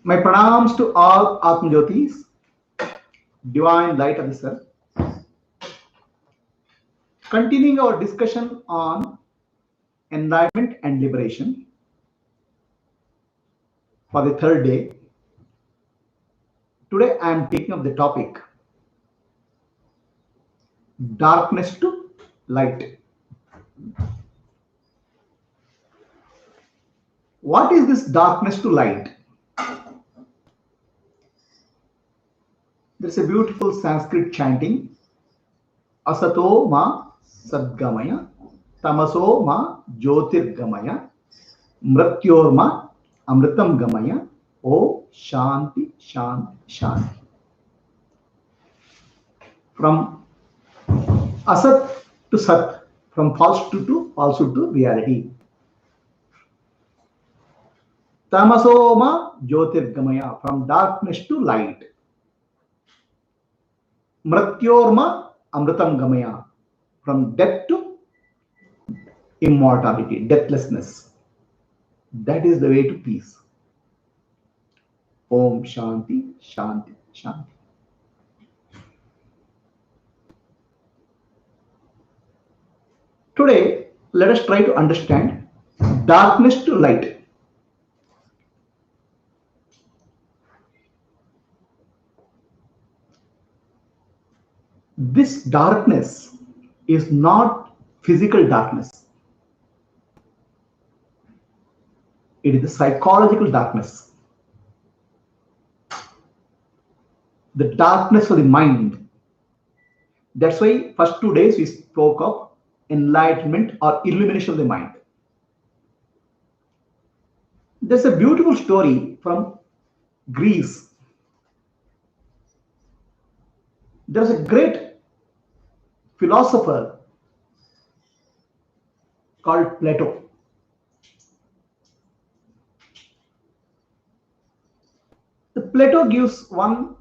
My pranams to all Atma Jyotis, divine light of the self. Continuing our discussion on enlightenment and liberation for the third day. Today I am taking up the topic darkness to light. What is this darkness to light? There's a beautiful Sanskrit chanting. Asato ma sadgamaya, tamaso ma jyotirgamaya, mrityor ma amritam gamaya, O Shanti, Shanti, Shanti. From Asat to Sat, from falsehood to reality. Tamasoma Jyotirgamaya, from darkness to light. Mrityorma Amritam Gamaya, from death to immortality, deathlessness. That is the way to peace. Om Shanti, Shanti, Shanti. Today, let us try to understand darkness to light. This darkness is not physical darkness. It is the psychological darkness. The darkness of the mind. That's why first 2 days we spoke of enlightenment or illumination of the mind. There's a beautiful story from Greece. There's a great philosopher called Plato. The Plato gives one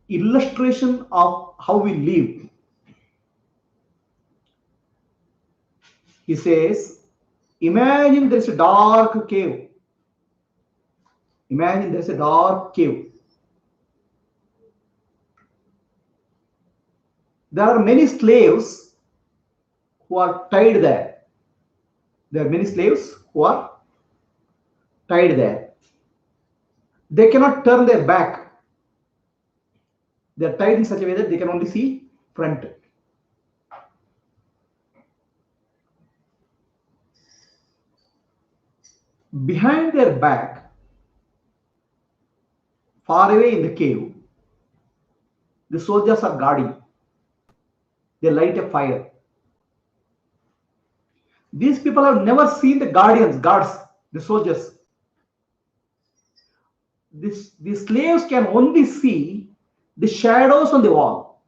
illustration of how we live. He says, imagine there's a dark cave. Imagine there's a dark cave. There are many slaves who are tied there. There are many slaves who are tied there. They cannot turn their back. They are tied in such a way that they can only see front. Behind their back, far away in the cave, the soldiers are guarding. They light a fire. These people have never seen the guards, the soldiers. The slaves can only see the shadows on the wall.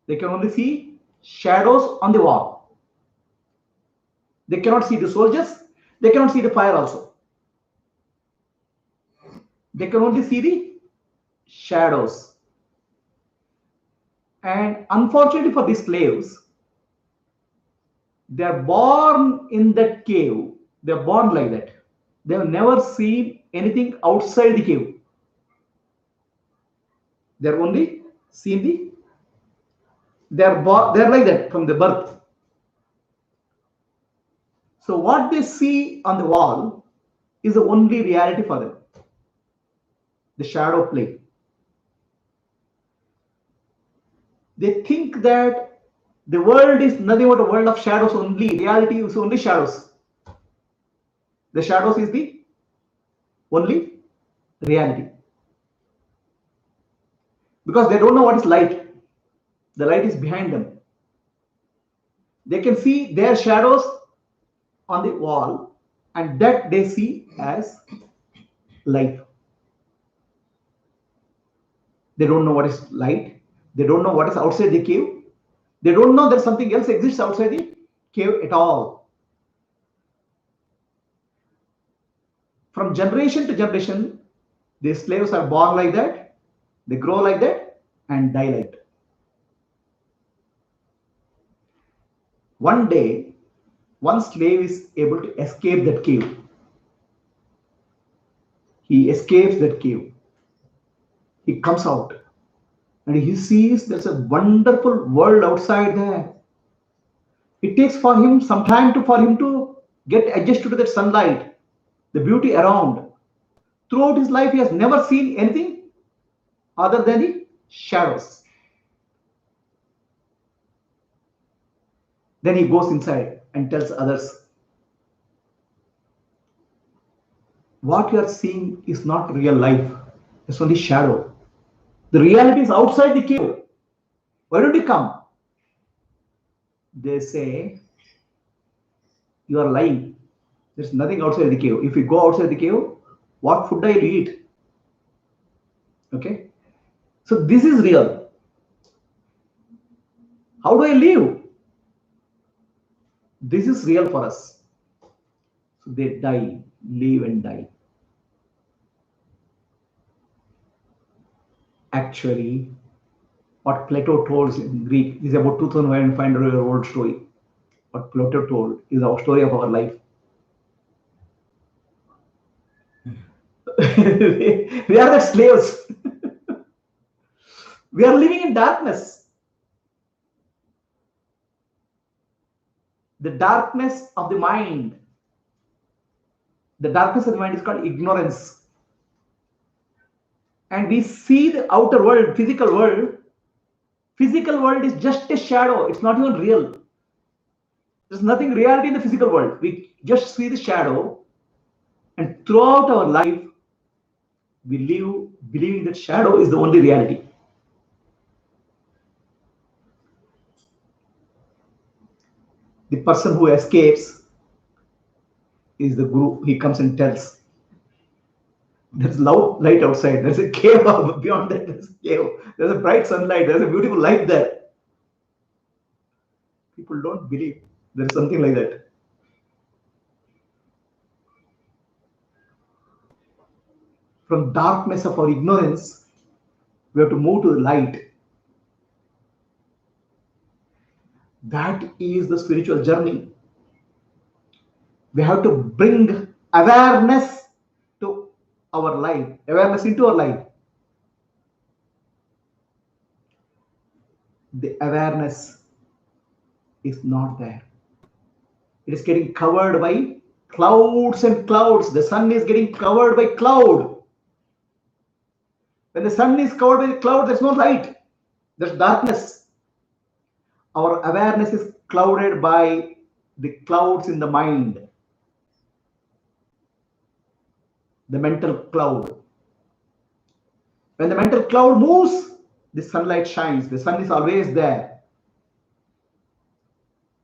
They can only see shadows on the wall. They cannot see the soldiers. They cannot see the fire also. They can only see the shadows. And unfortunately for these slaves, they are born in that cave. They are born like that. They have never seen anything outside the cave. They are only seen they are like that from the birth. So what they see on the wall is the only reality for them. The shadow play. They think that the world is nothing but a world of shadows only. Reality is only shadows. The shadows is the only reality. Because they don't know what is light. The light is behind them. They can see their shadows on the wall, and that they see as light. They don't know what is light. They don't know what is outside the cave. They don't know that something else exists outside the cave at all. From generation to generation, the slaves are born like that, they grow like that, and die like that. One day, one slave is able to escape that cave. He escapes that cave. He comes out and he sees there's a wonderful world outside there. It takes for him some time for him to get adjusted to that sunlight, the beauty around. Throughout his life, he has never seen anything other than the shadows. Then he goes inside and tells others, what you are seeing is not real life. It's only shadow. The reality is outside the cave. Why don't you come? They say, you are lying. There's nothing outside the cave. If you go outside the cave, what food do you eat? Okay. So this is real. How do I live? This is real for us. So they die, live and die. Actually, what Plato told in Greek is about 2,500-year-old story. What Plato told is our story of our life. We are the slaves. We are living in darkness. The darkness of the mind. The darkness of the mind is called ignorance. And we see the outer world, physical world. Physical world is just a shadow. It's not even real. There's nothing reality in the physical world. We just see the shadow. And throughout our life, we live believing that shadow is the only reality. The person who escapes is the guru. He comes and tells, there's loud light outside. There's a cave beyond that. There's a cave. There's a bright sunlight. There's a beautiful light there. People don't believe there is something like that. From darkness of our ignorance, we have to move to the light. That is the spiritual journey. We have to bring awareness to our life, awareness into our life. The awareness is not there. It is getting covered by clouds and clouds. The sun is getting covered by cloud. When the sun is covered by the cloud, there's no light. There's darkness. Our awareness is clouded by the clouds in the mind. The mental cloud. When the mental cloud moves, the sunlight shines. The sun is always there.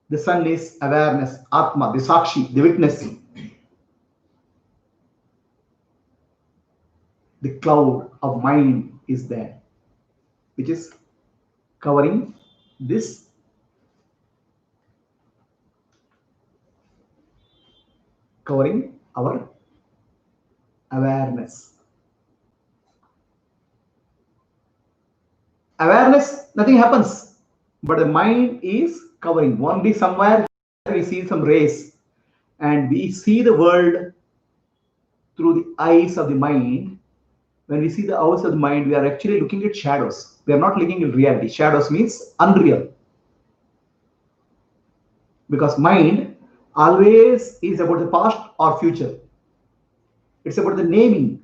The sun is awareness, Atma, the Sakshi, the witness. The cloud of mind is there, which is covering this. Covering our awareness. Awareness, nothing happens, but the mind is covering. Only somewhere we see some rays, and we see the world through the eyes of the mind. When we see the eyes of the mind, we are actually looking at shadows. We are not looking at reality. Shadows means unreal. Because mind always is about the past or future. It's about the naming.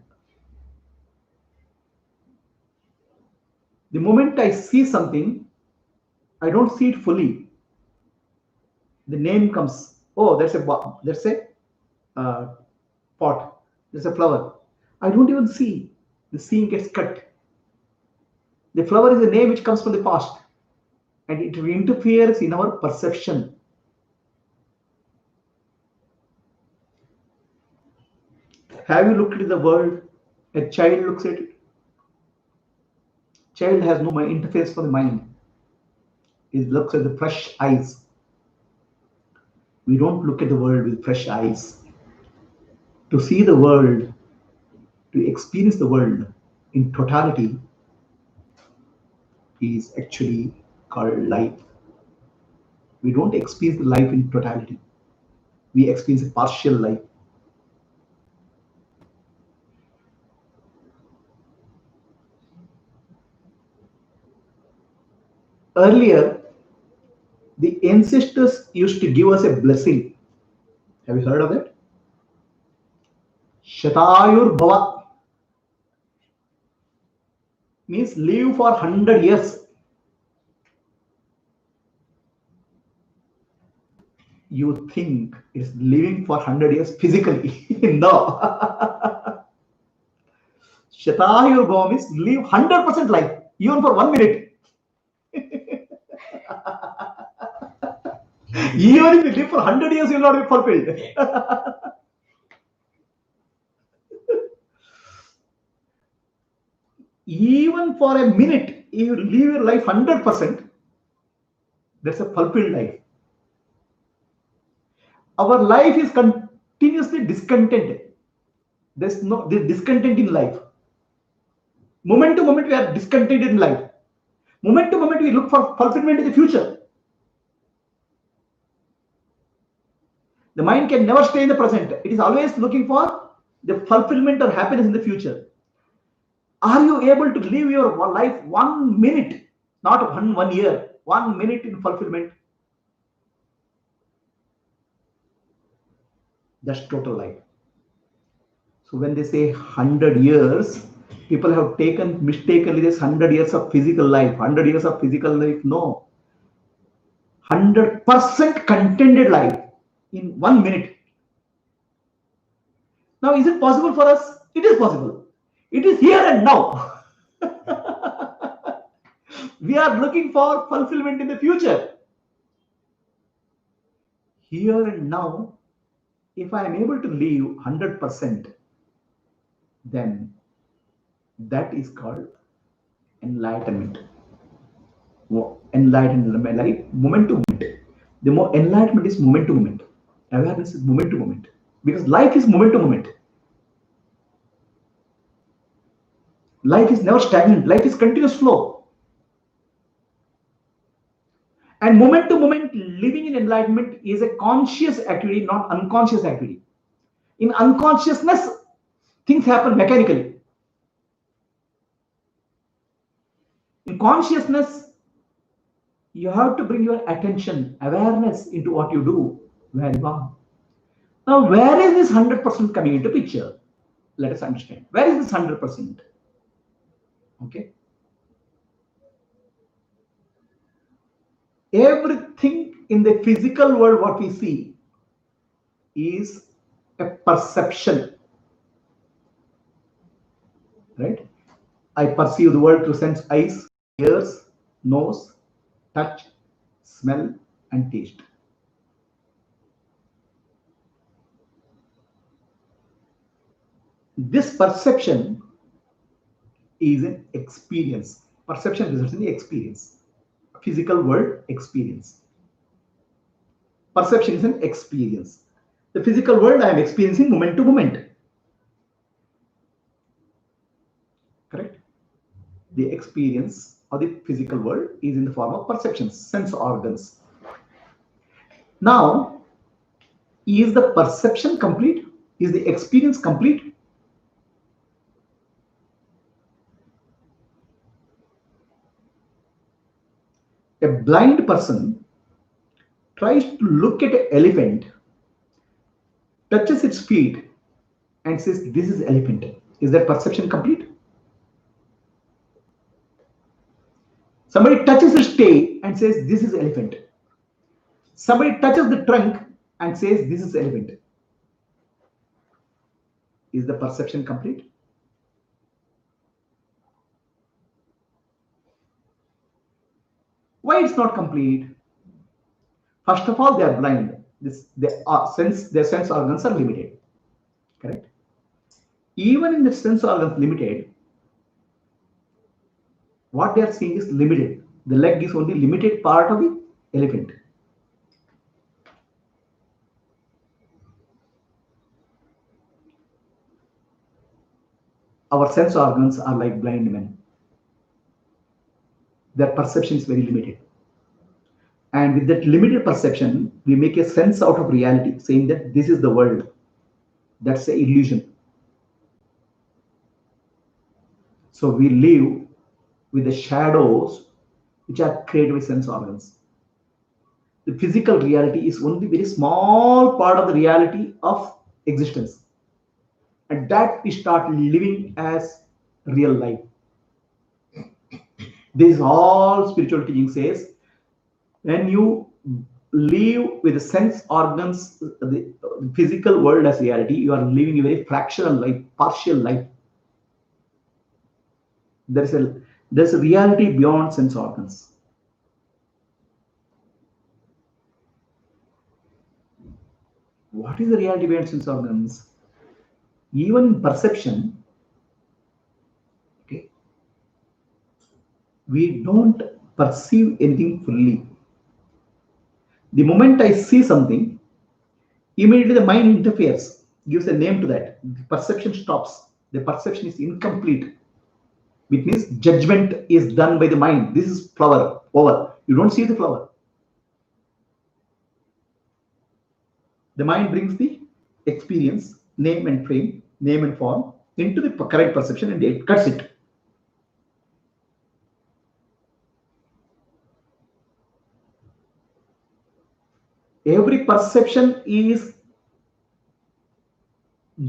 The moment I see something, I don't see it fully. The name comes. Oh, there's a pot. There's a flower. I don't even see. The seeing gets cut. The flower is a name which comes from the past, and it interferes in our perception. Have you looked at the world? A child looks at it. Child has no interface for the mind. It looks at the fresh eyes. We don't look at the world with fresh eyes. To see the world, to experience the world in totality is actually called life. We don't experience the life in totality. We experience a partial life. Earlier, the ancestors used to give us a blessing. Have you heard of it? Shatayur Bhava means live for 100 years. You think it's living for 100 years physically. No. Shatayur Bhava means live 100% life, even for 1 minute. Even if you live for 100 years, you will not be fulfilled. Even for a minute, you live your life 100%, that's a fulfilled life. Our life is continuously discontented. There's discontent in life. Moment to moment, we are discontented in life. Moment to moment, we look for fulfillment in the future. The mind can never stay in the present. It is always looking for the fulfillment or happiness in the future. Are you able to live your life 1 minute, not one year, 1 minute in fulfillment? That's total life. So when they say 100 years, people have taken mistakenly this 100 years of physical life. 100 years of physical life, no. 100% contented life in 1 minute. Now, is it possible for us? It is possible. It is here and now. We are looking for fulfillment in the future. Here and now, if I am able to live 100%, then that is called enlightenment. Enlightenment, my life, moment to moment. The more enlightenment is moment to moment. Awareness is moment to moment. Because life is moment to moment. Life is never stagnant. Life is continuous flow. And moment to moment living in enlightenment is a conscious activity, not unconscious activity. In unconsciousness, things happen mechanically. In consciousness, you have to bring your attention, awareness into what you do, where you are. Now, where is this 100% coming into picture? Let us understand. Where is this 100%? Okay. Everything in the physical world, what we see, is a perception. Right? I perceive the world through sense, eyes, ears, nose, touch, smell, and taste. This perception is an experience. Perception results in the experience. Physical world experience. Perception is an experience. The physical world I am experiencing moment to moment. Correct? The experience of the physical world is in the form of perceptions, sense organs. Now, is the perception complete? Is the experience complete? A blind person tries to look at an elephant, touches its feet, and says, "This is elephant." Is that perception complete? Somebody touches its tail and says, "This is elephant." Somebody touches the trunk and says, "This is elephant." Is the perception complete? Why it's not complete? First of all, they are blind. Their sense organs are limited. Correct? Even in the sense organs limited, what they are seeing is limited. The leg is only limited part of the elephant. Our sense organs are like blind men. Their perception is very limited. And with that limited perception, we make a sense out of reality, saying that this is the world. That's an illusion. So we live with the shadows which are created by sense organs. The physical reality is only very small part of the reality of existence, and that we start living as real life. This is all spiritual teaching says. When you live with the sense organs, the physical world as reality, you are living a very fractional life, partial life. There's a reality beyond sense organs. What is the reality beyond sense organs? Even in perception, okay, we don't perceive anything fully. The moment I see something, immediately the mind interferes, gives a name to that. The perception stops. The perception is incomplete. Which means judgment is done by the mind. This is flower, over. You don't see the flower. The mind brings the experience, name and frame, name and form into the correct perception and it cuts it. Every perception is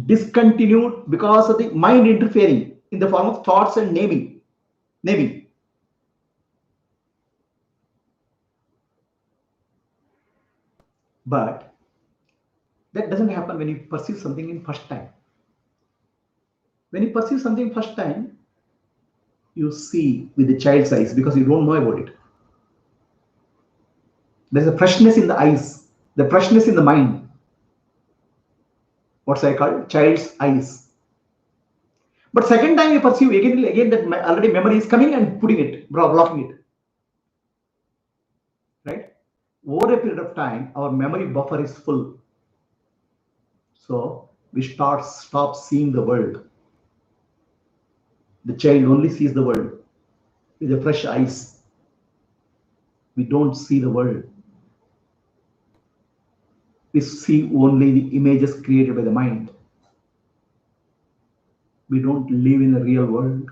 discontinued because of the mind interfering in the form of thoughts and naming. But that doesn't happen when you perceive something in first time. When you perceive something first time, you see with the child's eyes because you don't know about it. There's a freshness in the eyes, the freshness in the mind. What's I call child's eyes. But second time you perceive again that already memory is coming and putting it, blocking it. Right? Over a period of time, our memory buffer is full. So we stop seeing the world. The child only sees the world with the fresh eyes. We don't see the world. We see only the images created by the mind. We don't live in the real world.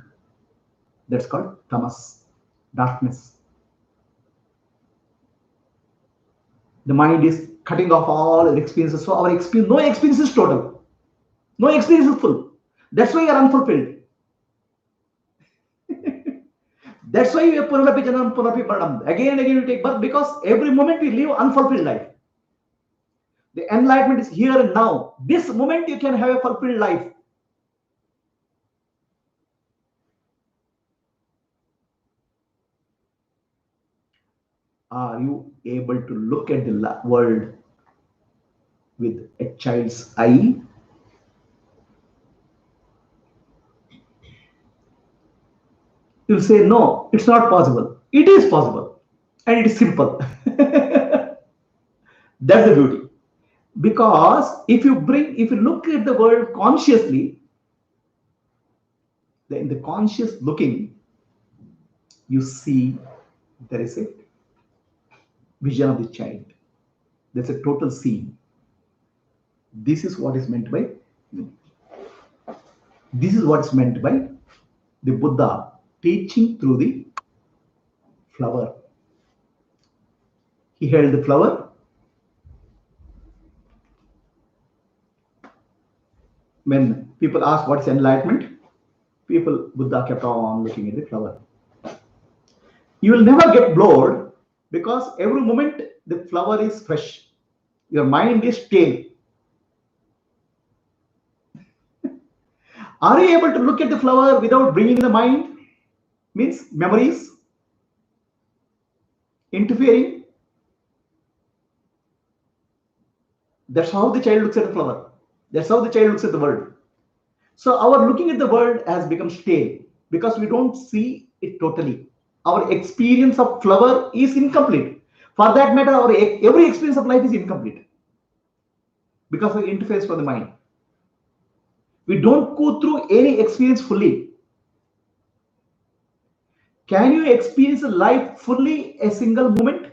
That's called tamas, darkness. The mind is cutting off all experiences. So our experience, no experience is total. No experience is full. That's why you are unfulfilled. That's why you are Purnapi Janam, Purnapi Paradam. Again and again you take birth because every moment we live unfulfilled life. The enlightenment is here and now. This moment you can have a fulfilled life. Are you able to look at the world with a child's eye? You'll say, no, it's not possible. It is possible. And it is simple. That's the beauty. Because if you look at the world consciously, then in the conscious looking, you see there is a vision of the child. There's a total scene. This is what is meant by the Buddha teaching through the flower. He held the flower. When people ask what is enlightenment, Buddha kept on looking at the flower. You will never get bored because every moment the flower is fresh. Your mind is stale. Are you able to look at the flower without bringing the mind? Means memories interfering. That's how the child looks at the flower. That's how the child looks at the world. So our looking at the world has become stale because we don't see it totally. Our experience of flower is incomplete. For that matter, every experience of life is incomplete because of interface for the mind. We don't go through any experience fully. Can you experience life fully a single moment?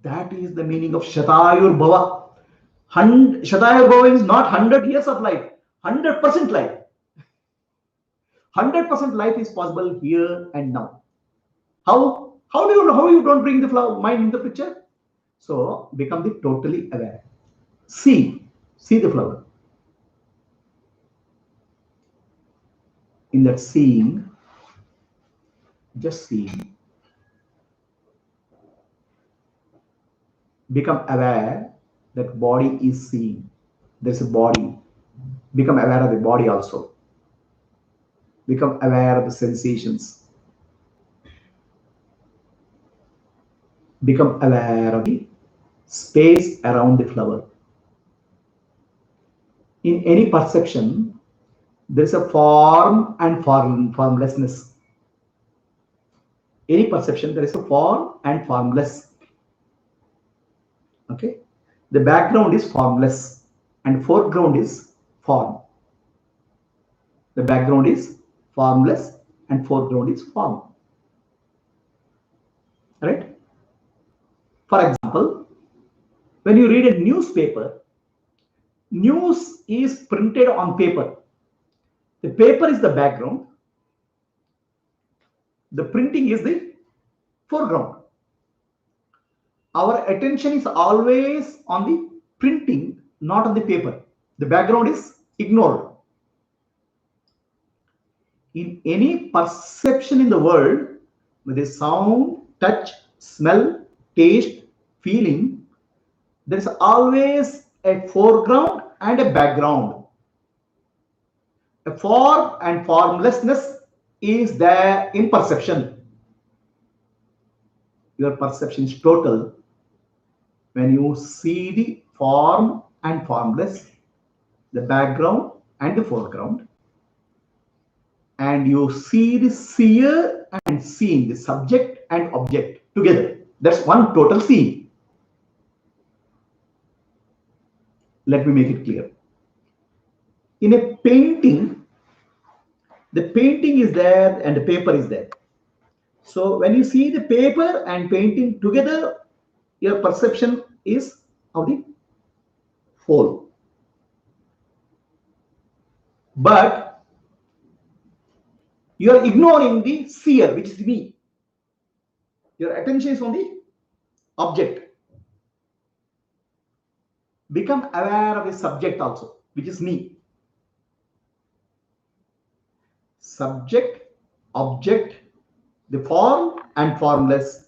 That is the meaning of Shatayur Bhava. Shatayur Bhava is not 100 years of life, 100% life. 100% life is possible here and now. How do you know? How you don't bring the flower mind in the picture? So become the totally aware. See the flower. In that seeing, just seeing, become aware that body is seeing. There's a body. Become aware of the body also. Become aware of the sensations. Become aware of the space around the flower. In any perception, there is a form and formlessness. Any perception, there is a form and formless. Okay, the background is formless and foreground is form. The background is formless and foreground is form. Right? For example, when you read a newspaper, news is printed on paper. The paper is the background. The printing is the foreground. Our attention is always on the printing, not on the paper. The background is ignored. In any perception in the world, with a sound, touch, smell, taste, feeling, there is always a foreground and a background. A form and formlessness is there in perception. Your perception is total when you see the form and formless, the background and the foreground, and you see the seer and seen, the subject and object together. That's one total scene. Let me make it clear. In a painting, the painting is there and the paper is there. So when you see the paper and painting together, your perception is of the whole. But you are ignoring the seer, which is me. Your attention is on the object. Become aware of the subject also, which is me. Subject, object, the form and formless.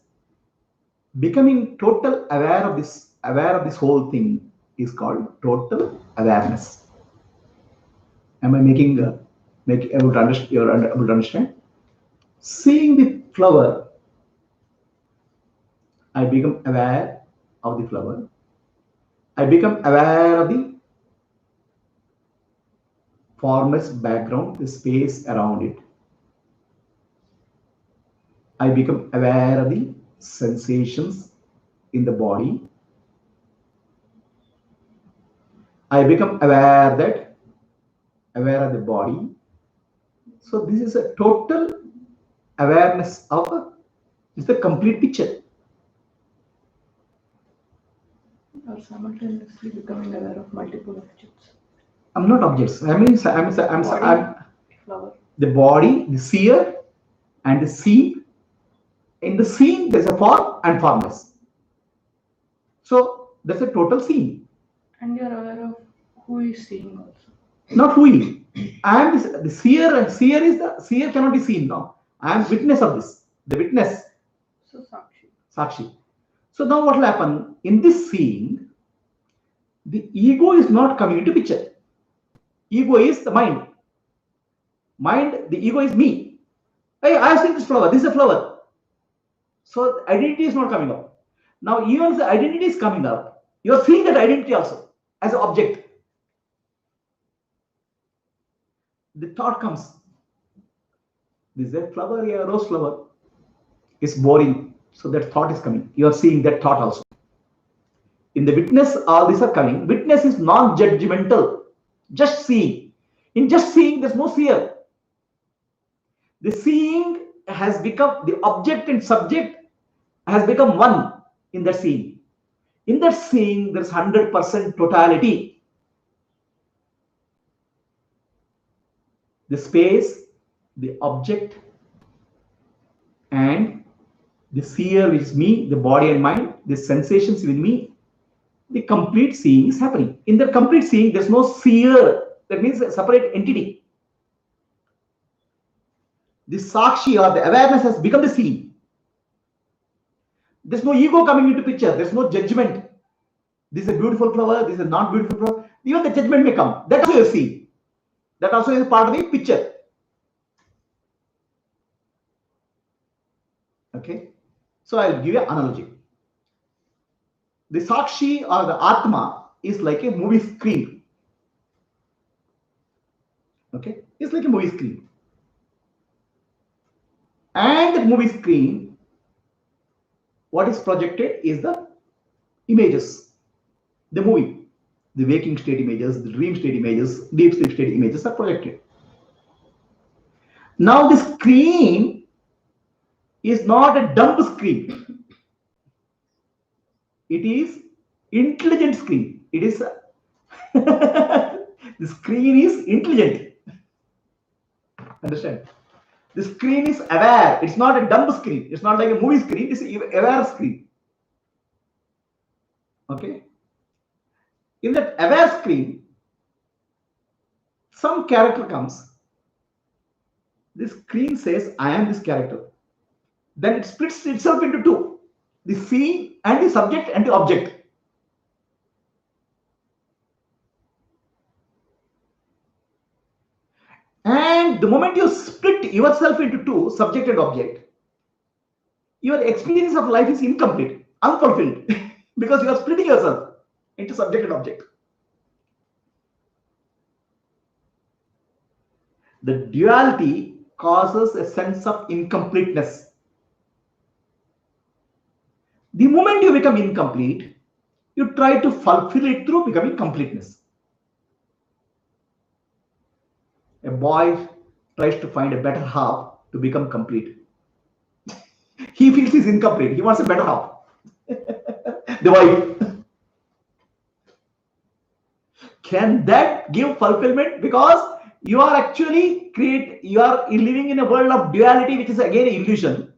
Becoming total aware of this whole thing is called total awareness. Am I making able to understand? You're able to understand? Seeing the flower, I become aware of the flower. I become aware of the formless background, the space around it. I become aware of the sensations in the body. I become aware of the body. So this is a total awareness of it's the complete picture. Or simultaneously becoming aware of multiple objects. I'm not objects. I'm Flower. The body, the seer, and the scene. In the scene, there's a form and formless. So there's a total scene. And you're aware of who is seeing also. Not who is. I am the seer, and seer cannot be seen. No, I am witness of this. The witness. So Sakshi. Sakshi. So now what will happen in this seeing? The ego is not coming into picture. Ego is the mind. The ego is me. Hey, I have seen this flower. This is a flower. So identity is not coming up. Now, even if the identity is coming up, you are seeing that identity also as an object. The thought comes. This is a flower, a rose flower. It's boring. So that thought is coming. You are seeing that thought also. In the witness, all these are coming. Witness is non-judgmental. Just seeing. In just seeing, there's no fear. The seeing has become, the object and subject has become one in that seeing. In that seeing, there's 100% totality. The space, the object, and The seer is me, the body and mind, the sensations with me, the complete seeing is happening. In the complete seeing, there's no seer. That means a separate entity. The sakshi or the awareness has become the seeing. There's no ego coming into picture. There's no judgment. This is a beautiful flower. This is a not beautiful flower. Even the judgment may come. That also you see. That also is part of the picture. Okay. So I'll give you an analogy. The sakshi or the Atma is like a movie screen. Okay. It's like a movie screen. And the movie screen, what is projected is the images, the movie, the waking state images, the dream state images, deep sleep state images are projected. Now the screen is not a dumb screen. It is intelligent screen. It is the screen is intelligent. Understand? The screen is aware. It's not a dumb screen. It's not like a movie screen. It's an aware screen. Okay. In that aware screen, some character comes. The screen says, I am this character. Then it splits itself into two. The seeing and the subject and the object. And the moment you split yourself into two, subject and object, your experience of life is incomplete, unfulfilled, because you are splitting yourself into subject and object. The duality causes a sense of incompleteness. The moment you become incomplete, you try to fulfill it through becoming completeness. A boy tries to find a better half to become complete. He feels he's incomplete. He wants a better half. The wife. Can that give fulfillment? Because you are actually you are living in a world of duality, which is again an illusion.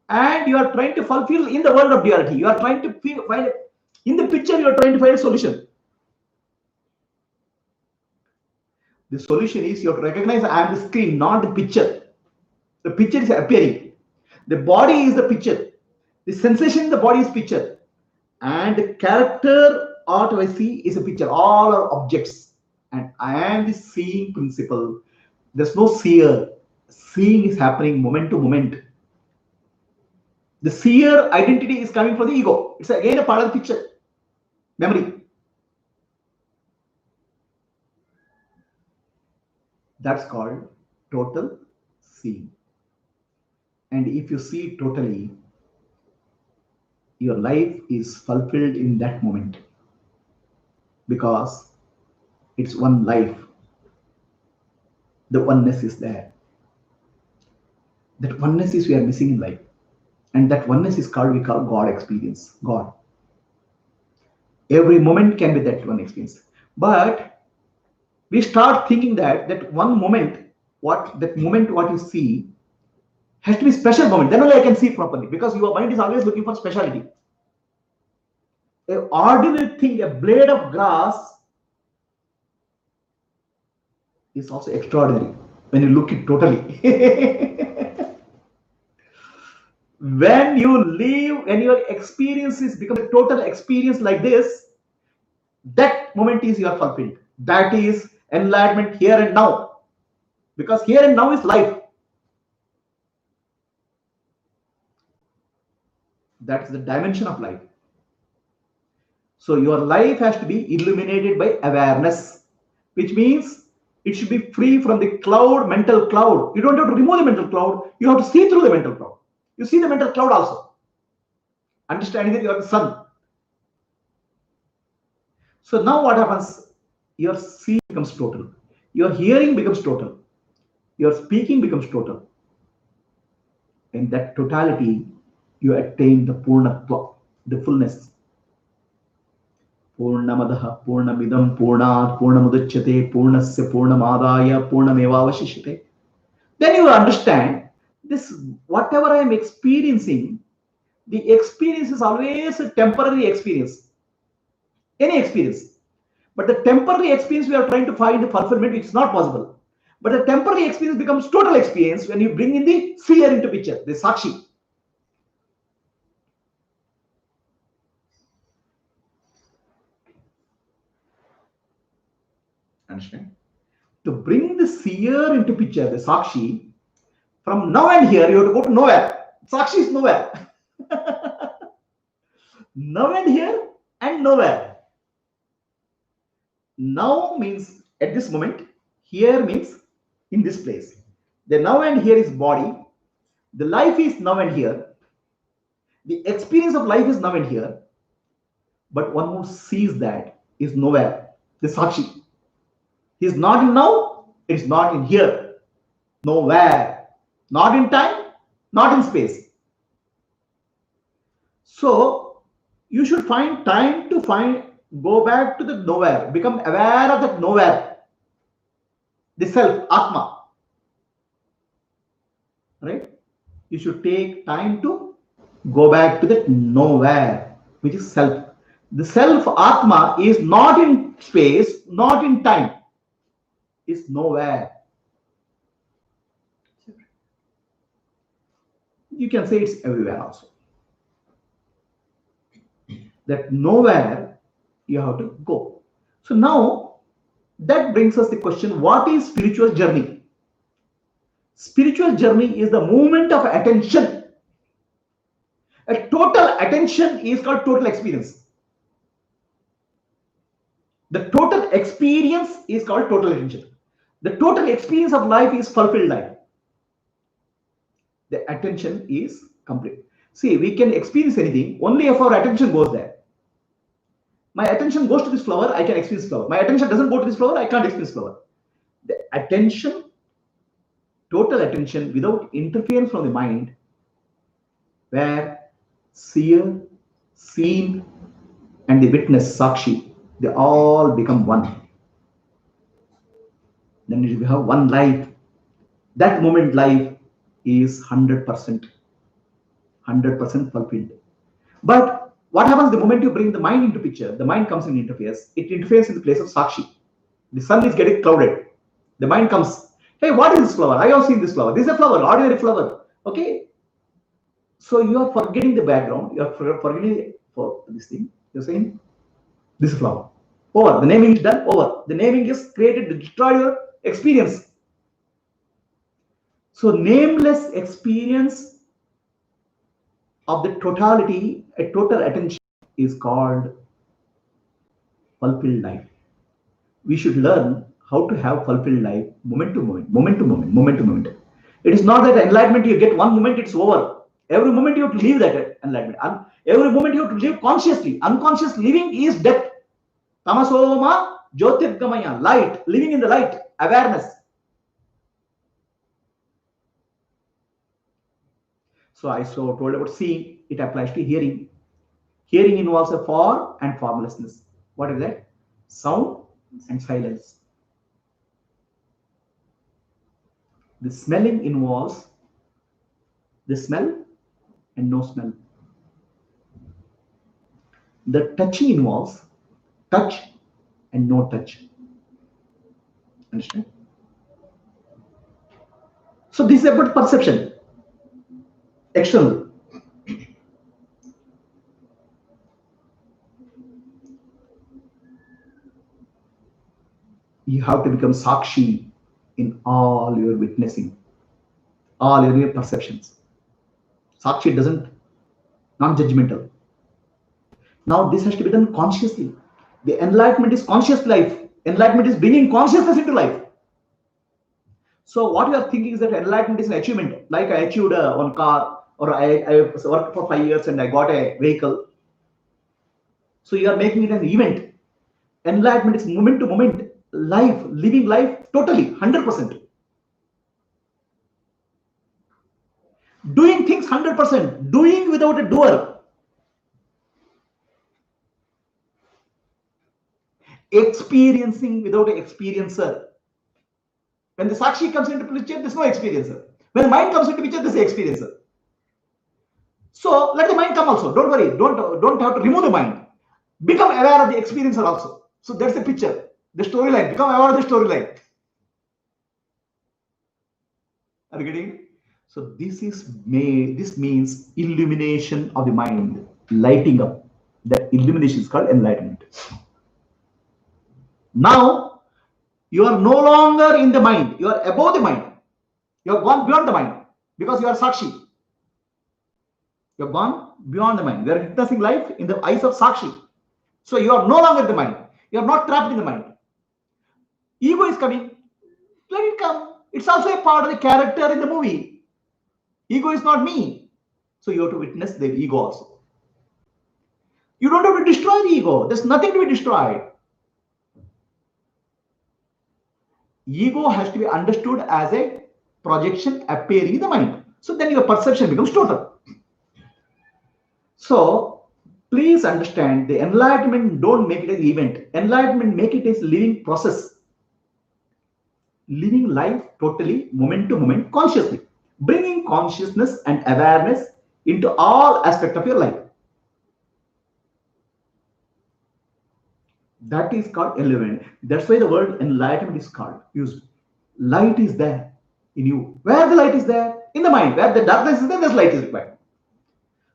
And you are trying to fulfill in the world of duality. You are trying to find in the picture, you are trying to find a solution. The solution is you have to recognize I am the screen, not the picture. The picture is appearing. The body is the picture. The sensation in the body is picture. And the character, what I see is a picture. All are objects. And I am the seeing principle. There's no seer. Seeing is happening moment to moment. The seer identity is coming from the ego. It's again a part of the picture. Memory. That's called total seeing. And if you see totally, your life is fulfilled in that moment. Because it's one life. The oneness is there. That oneness is we are missing in life. And that oneness is called, we call God experience. God. Every moment can be that one experience. But we start thinking that one moment, what you see has to be special moment. Then only I can see properly. Because your mind is always looking for speciality. An ordinary thing, a blade of grass, is also extraordinary when you look it totally. When you live and your experiences become a total experience like this, that moment is you are fulfilled. That is enlightenment here and now. Because here and now is life. That's the dimension of life. So your life has to be illuminated by awareness, which means it should be free from the cloud, mental cloud. You don't have to remove the mental cloud. You have to see through the mental cloud. You see the mental cloud also. Understanding that you are the sun. So now what happens? Your seeing becomes total. Your hearing becomes total. Your speaking becomes total. In that totality, you attain the purnatva, the fullness. Purnamadaha purnamidam purnat purnamudachyate purnasya purnamadaya purnamevavashishyate. Then you will understand this, whatever I am experiencing The experience is always a temporary experience, any experience. But the temporary experience we are trying to find fulfillment, it's not possible. But the temporary experience becomes total experience when you bring in the seer into picture, the Sakshi. Understand? To bring the seer into picture, the Sakshi, from now and here, you have to go to nowhere. Sakshi is nowhere. Now and here and nowhere. Now means at this moment, here means in this place. The now and here is body. The life is now and here. The experience of life is now and here. But one who sees that is nowhere. The Sakshi. He is not in now, it is not in here. Nowhere. Not in time, not in space. So you should find time to go back to the nowhere, become aware of that nowhere, the self, Atma. Right? You should take time to go back to that nowhere, which is self. The self, Atma, is not in space, not in time, is nowhere. You can say it's everywhere also. That nowhere you have to go. So now that brings us the question, what is spiritual journey? Spiritual journey is the movement of attention. A total attention is called total experience. The total experience is called total attention. The total experience of life is fulfilled life. The attention is complete. See, we can experience anything only if our attention goes there. My attention goes to this flower, I can experience flower. My attention doesn't go to this flower, I can't experience flower. The attention, total attention without interference from the mind, where seer, seen, and the witness, Sakshi, they all become one. Then we have one life. That moment life is 100% fulfilled. But what happens the moment you bring the mind into picture? The mind comes in interferes. It interferes in the place of Sakshi. The sun is getting clouded. The mind comes, hey, what is this flower? I have seen this flower. This is a flower, ordinary flower. Okay. So you are forgetting the background. You are forgetting for this thing. You're saying, this is flower. Over. The naming is done. Over. The naming is created to destroy your experience. So nameless experience of the totality, a total attention, is called fulfilled life. We should learn how to have fulfilled life moment to moment, moment to moment, moment to moment. It is not that enlightenment you get one moment, it's over. Every moment you have to live that enlightenment. Every moment you have to live consciously. Unconscious living is death. Tamasoma Jyotirgamaya, light, living in the light, awareness. So I told about seeing, it applies to hearing. Hearing involves a form and formlessness. What is that? Sound and silence. The smelling involves the smell and no smell. The touching involves touch and no touch. Understand? So this is about perception. External. You have to become Sakshi in all your witnessing, all your perceptions. Sakshi doesn't, non-judgmental. Now this has to be done consciously. The enlightenment is conscious life. Enlightenment is bringing consciousness into life. So what you are thinking is that enlightenment is an achievement. Like I achieved one car, or I worked for 5 years and I got a vehicle. So you are making it an event. Enlightenment is moment to moment life, living life totally, 100%. Doing things 100%, doing without a doer. Experiencing without an experiencer. When the Sakshi comes into picture, there's no experiencer. When the mind comes into picture, there's an experiencer. So let the mind come also. Don't worry. Don't have to remove the mind. Become aware of the experiencer also. So that's the picture, the storyline. Become aware of the storyline. Are you getting it? So this is made. This means illumination of the mind, lighting up. That illumination is called enlightenment. Now you are no longer in the mind. You are above the mind. You have gone beyond the mind because you are Sakshi. You have gone beyond the mind. You are witnessing life in the eyes of Sakshi. So you are no longer in the mind. You are not trapped in the mind. Ego is coming. Let it come. It's also a part of the character in the movie. Ego is not me. So you have to witness the ego also. You don't have to destroy the ego. There's nothing to be destroyed. Ego has to be understood as a projection appearing in the mind. So then your perception becomes total. So please understand, the enlightenment, don't make it an event. Enlightenment, make it a living process. Living life totally, moment to moment, consciously. Bringing consciousness and awareness into all aspects of your life. That is called enlightenment. That's why the word enlightenment is called, used. Light is there in you. Where the light is there? In the mind. Where the darkness is there, there's light is required.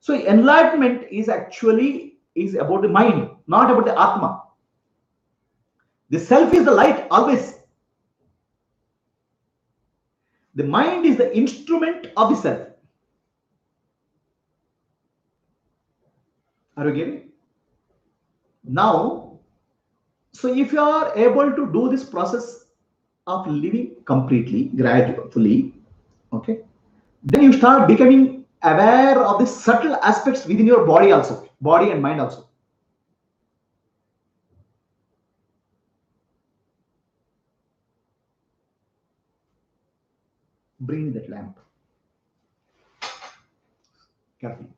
So enlightenment is actually about the mind, not about the Atma. The self is the light always. The mind is the instrument of the self. Are you getting? Now, so if you are able to do this process of living completely, gradually, okay, then you start becoming aware of the subtle aspects within your body also, body and mind also. Bring that lamp carefully.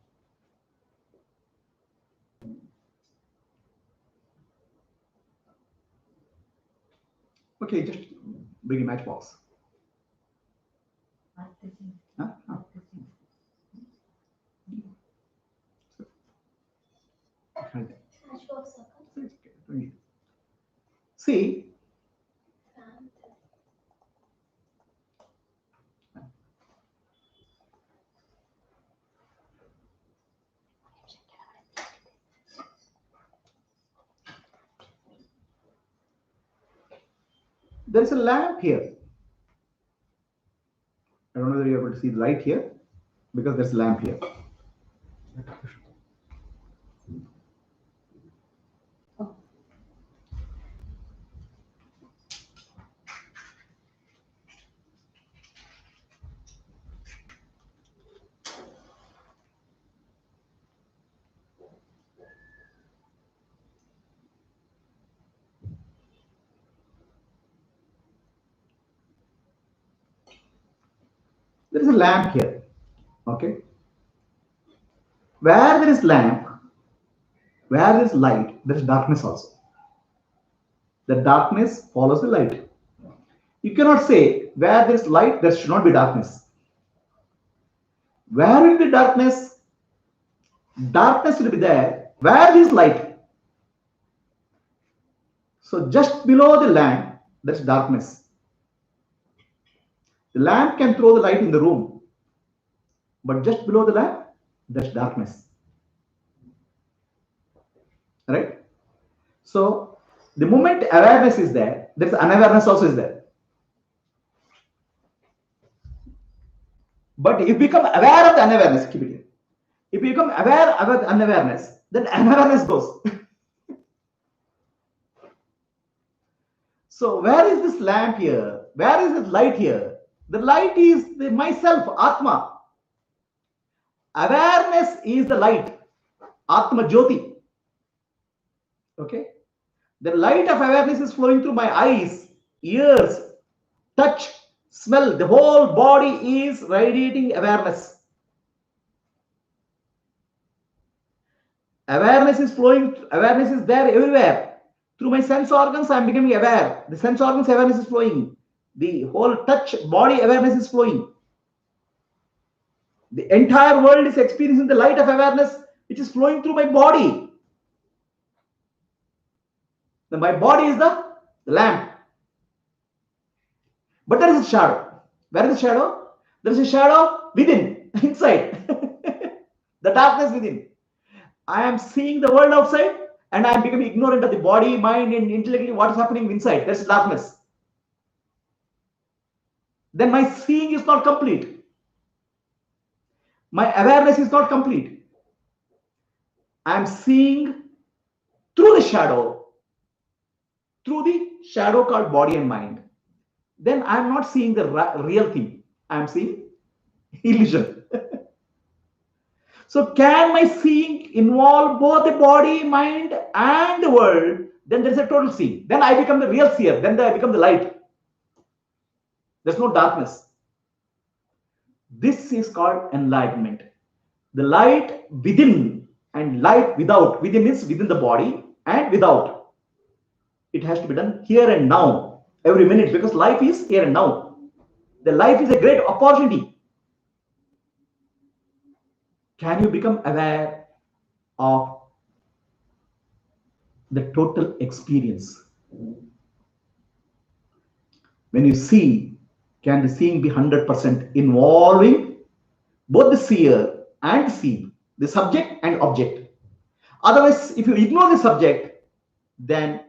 Okay, just bring a matchbox. Huh? See, there is a lamp here. I don't know whether you're able to see the light here, because there's a lamp here. There is a lamp here. Okay. Where there is lamp, where there is light, there is darkness also. The darkness follows the light. You cannot say where there is light, there should not be darkness. Where will be darkness? Darkness will be there. Where is light? So just below the lamp, there's darkness. The lamp can throw the light in the room, but just below the lamp, there's darkness. Right? So the moment awareness is there, there's unawareness also is there. But if you become aware of the unawareness, keep it here. If you become aware of the unawareness, then unawareness goes. So where is this lamp here? Where is this light here? The light is the myself, Atma. Awareness is the light, Atma Jyoti. Okay? The light of awareness is flowing through my eyes, ears, touch, smell. The whole body is radiating awareness. Awareness is flowing, awareness is there everywhere. Through my sense organs, I am becoming aware. The sense organs awareness is flowing. The whole touch, body awareness is flowing. The entire world is experiencing the light of awareness which is flowing through my body. Then my body is the lamp. But there is a shadow. Where is the shadow? There is a shadow within, inside. The darkness within. I am seeing the world outside and I am becoming ignorant of the body, mind, and intellectually what is happening inside. That's darkness. Then my seeing is not complete. My awareness is not complete. I am seeing through the shadow called body and mind. Then I am not seeing the real thing. I am seeing illusion. So can my seeing involve both the body, mind, and the world? Then there is a total seeing. Then I become the real seer. Then I become the light. There's no darkness. This is called enlightenment. The light within and light without. Within is within the body and without. It has to be done here and now, every minute, because life is here and now. The life is a great opportunity. Can you become aware of the total experience? When you see, can the seeing be 100% involving both the seer and see, the subject and object? Otherwise, if you ignore the subject, then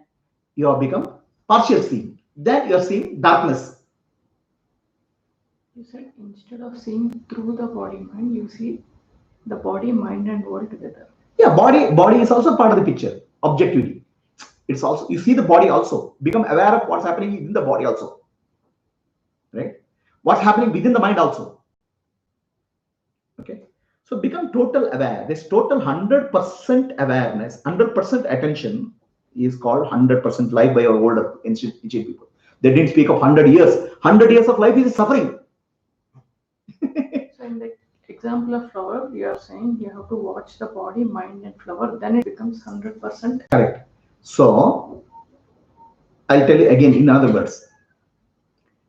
you have become partial seeing. Then you are seeing darkness. You said instead of seeing through the body mind, you see the body, mind, and world together. Yeah, body is also part of the picture. Objectivity. It's also, you see the body also. Become aware of what's happening within the body also. Right? What's happening within the mind also. Okay. So become total aware. This total 100% awareness, 100% attention is called 100% life by our older ancient people. They didn't speak of 100 years. 100 years of life is suffering. So in the example of flower, you are saying you have to watch the body, mind, and flower, then it becomes 100%. Correct. So I'll tell you again in other words.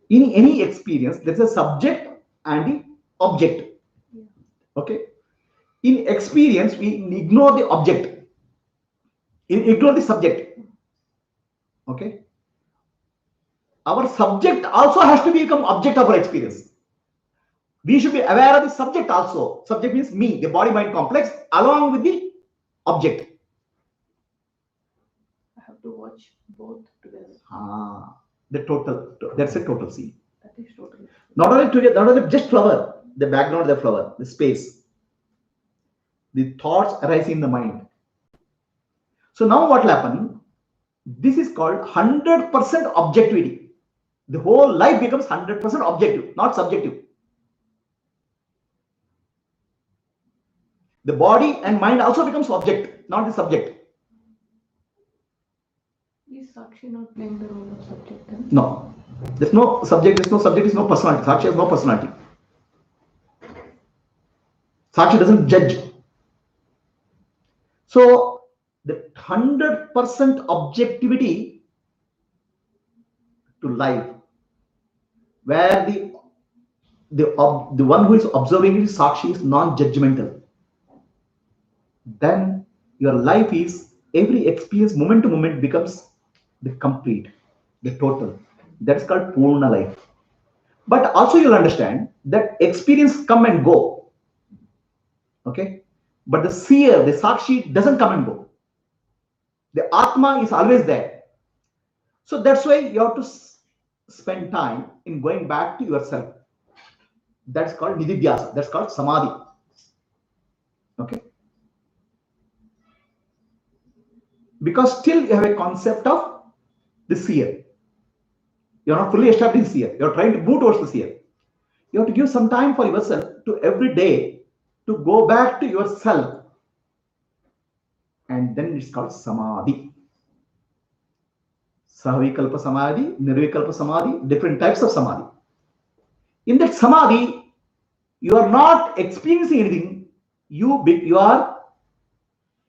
In any experience, there's a subject and the object. Yeah. Okay. In experience, we ignore the object. Ignore the subject. Okay. Our subject also has to become object of our experience. We should be aware of the subject also. Subject means me, the body-mind complex, along with the object. I have to watch both together. The total, that's a total scene. That is total. Not only just flower, the background of the flower, the space. The thoughts arising in the mind. So now what will happen? This is called 100% objectivity. The whole life becomes 100% objective, not subjective. The body and mind also becomes object, not the subject. Is Sakshi not playing the role of subject then? No. There's no subject, there's no subject, there's no personality. Sakshi has no personality. Sakshi doesn't judge. So the 100% objectivity to life, where the one who is observing is Sakshi is non-judgmental. Then your life is, every experience moment to moment becomes the complete, the total. That is called Purna life. But also you'll understand that experience come and go. Okay? But the seer, the Sakshi doesn't come and go. The Atma is always there. So that's why you have to spend time in going back to yourself. That's called Nididhyasa. That's called Samadhi. Okay? Because still you have a concept of the seer. You're not fully established seer. You're trying to move towards the seer. You have to give some time for yourself to every day to go back to yourself. And then it's called Samadhi. Sahavikalpa Samadhi, Nirvikalpa Samadhi, different types of Samadhi. In that Samadhi, you are not experiencing anything. You are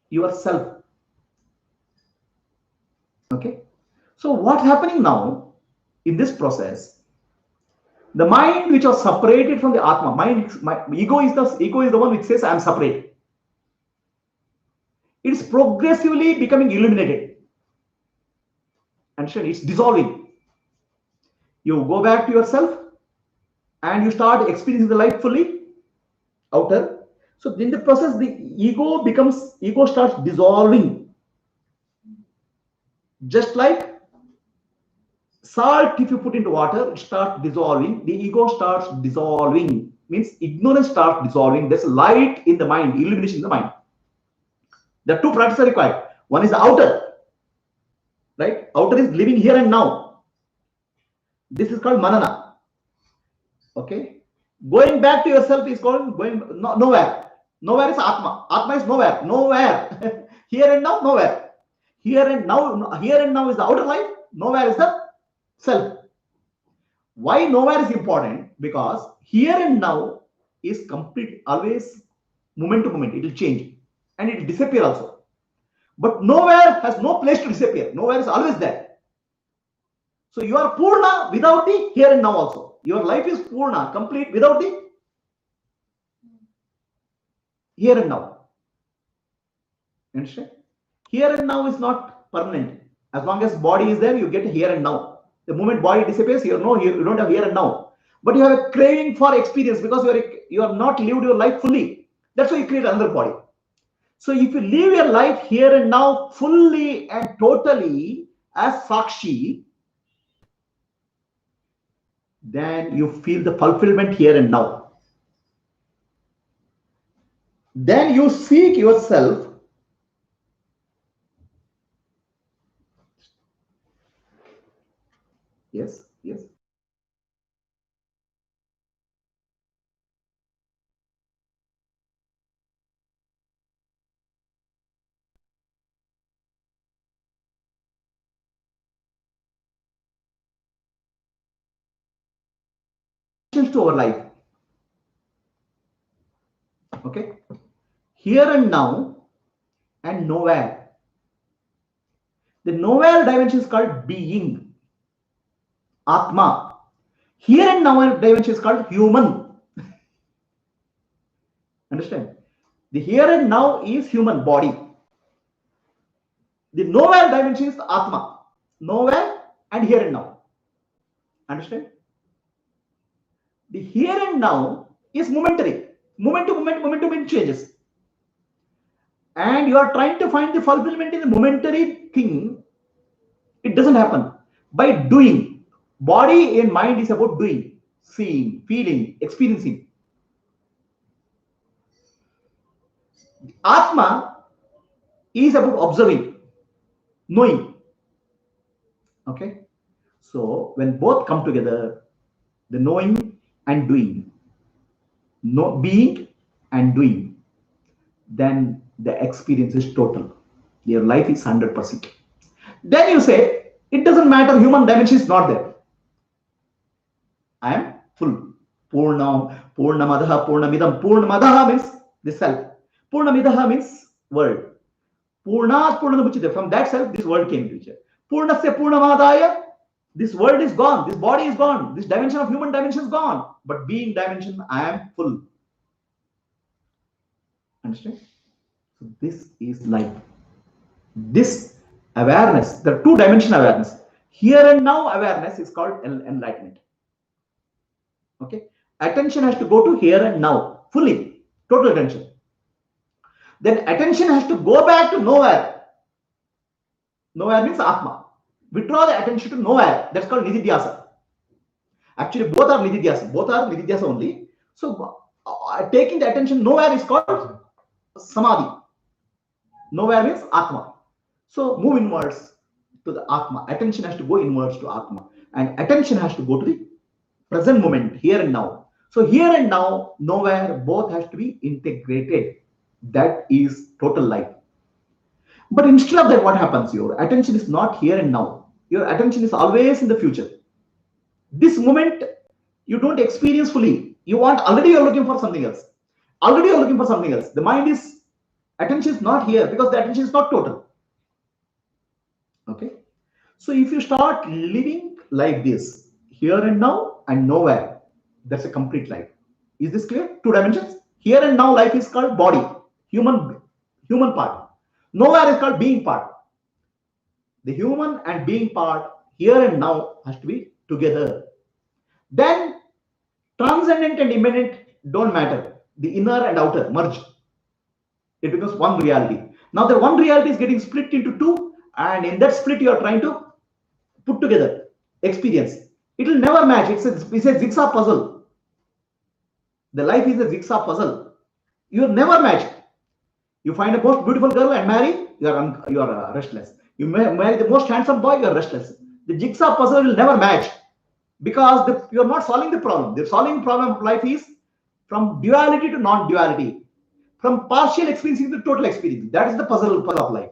yourself. Okay. So what's happening now in this process? The mind which was separated from the Atma, my ego is the one which says I am separate. It is progressively becoming illuminated. Understand? It's dissolving. You go back to yourself and you start experiencing the life fully outer. So in the process, the ego starts dissolving. Just like salt, if you put into water, it starts dissolving. The ego starts dissolving. Means ignorance starts dissolving. There's light in the mind, illumination in the mind. The two practices are required. One is the outer, right? Outer is living here and now. This is called manana. Okay. Going back to yourself is called nowhere. Nowhere is Atma. Atma is nowhere. Nowhere. Here and now, nowhere. Here and now is the outer life. Nowhere is the self. Why nowhere is important? Because here and now is complete, always moment to moment. It will change and it will disappear also. But nowhere has no place to disappear. Nowhere is always there. So you are Purna without the here and now also. Your life is Purna, complete without the here and now. Understand? Here and now is not permanent. As long as body is there, you get here and now. The moment body disappears, you don't have here and now. But you have a craving for experience because you are not lived your life fully. That's why you create another body. So if you live your life here and now fully and totally as Sakshi, then you feel the fulfillment here and now. Then you seek yourself. Yes, yes. To our life. Okay. Here and now and nowhere. The nowhere dimension is called being. Atma. Here and now dimension is called human. Understand? The here and now is human body. The nowhere dimension is Atma. Nowhere and here and now. Understand? The here and now is momentary. Moment to moment changes. And you are trying to find the fulfillment in the momentary thing. It doesn't happen. By doing. Body and mind is about doing, seeing, feeling, experiencing. Atma is about observing, knowing. Okay. So when both come together, the knowing and doing, being and doing, then the experience is total. Your life is 100%. Then you say, it doesn't matter, human dimension is not there. I am full. Purnamadaha, Purnamidam. Purnamadaha means the self. Purnamidaha means world. Purnat Purnanamuchite. From that self, this world came to each other. Purnasya Purnamadaya. This world is gone. This body is gone. This dimension of human dimension is gone. But being dimension, I am full. Understand? So this is life. This awareness, the two-dimension awareness. Here and now awareness is called enlightenment. Okay? Attention has to go to here and now, fully, total attention. Then attention has to go back to nowhere. Nowhere means Atma. Withdraw the attention to nowhere. That's called Nididhyasa. Actually, both are Nididhyasa. Both are Nididhyasa only. So, taking the attention nowhere is called Samadhi. Nowhere means Atma. So, move inwards to the Atma. Attention has to go inwards to Atma. And attention has to go to the present moment, here and now. So, here and now, nowhere, both has to be integrated. That is total life. But instead of that, what happens? Your attention is not here and now. Your attention is always in the future. This moment, you don't experience fully. Already you're looking for something else. Already you're looking for something else. The mind is, attention is not here because the attention is not total. Okay. So if you start living like this, here and now and nowhere, That's a complete life. Is this clear? Two dimensions. Here and now life is called body, human part. Nowhere is called being part. The human and being part here and now has to be together. Then transcendent and immanent don't matter. The inner and outer merge. It becomes one reality. Now the one reality is getting split into two, and in that split you are trying to put together experience. It will never match. It's a jigsaw puzzle. The life is a jigsaw puzzle. You will never match. You find a most beautiful girl and marry, you are restless. You marry the most handsome boy, you are restless. The jigsaw puzzle will never match because you are not solving the problem. The solving problem of life is from duality to non-duality, from partial experience to total experience. That is the puzzle of life.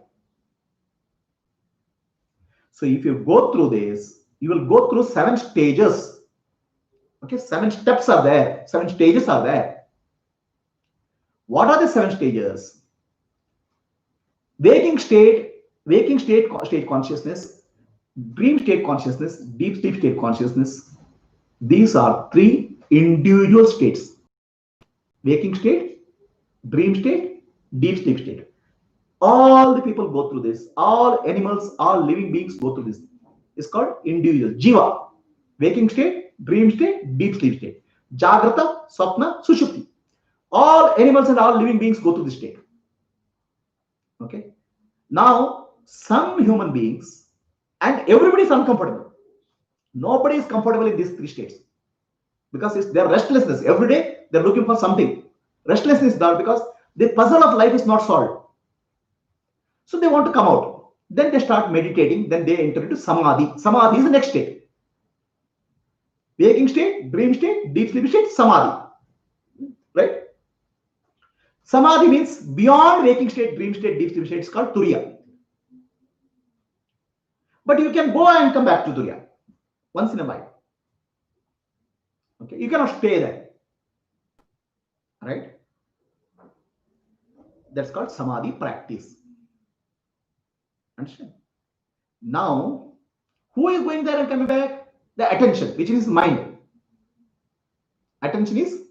So if you go through this, you will go through 7 stages. Okay, 7 steps are there, 7 stages are there. What are the 7 stages? Waking state consciousness, dream state consciousness, deep sleep state consciousness. These are 3 individual states. Waking state, dream state, deep sleep state. All the people go through this. All animals, all living beings go through this. It's called individual. Jiva. Waking state, dream state, deep sleep state. Jagrata, Swapna, Sushupti. All animals and all living beings go through this state. Okay. Now, some human beings, and everybody is uncomfortable. Nobody is comfortable in these 3 states because it's their restlessness. Every day they're looking for something. Restlessness is there because the puzzle of life is not solved. So they want to come out. Then they start meditating. Then they enter into samadhi. Samadhi is the next state. Waking state, dream state, deep sleep state, samadhi. Right? Samadhi means beyond waking state, dream state, deep sleep state. It's called turiya. But you can go and come back to turiya once in a while. Okay, you cannot stay there. Right? That's called samadhi practice. Understand? Now, who is going there and coming back? The attention, which is mind. Attention is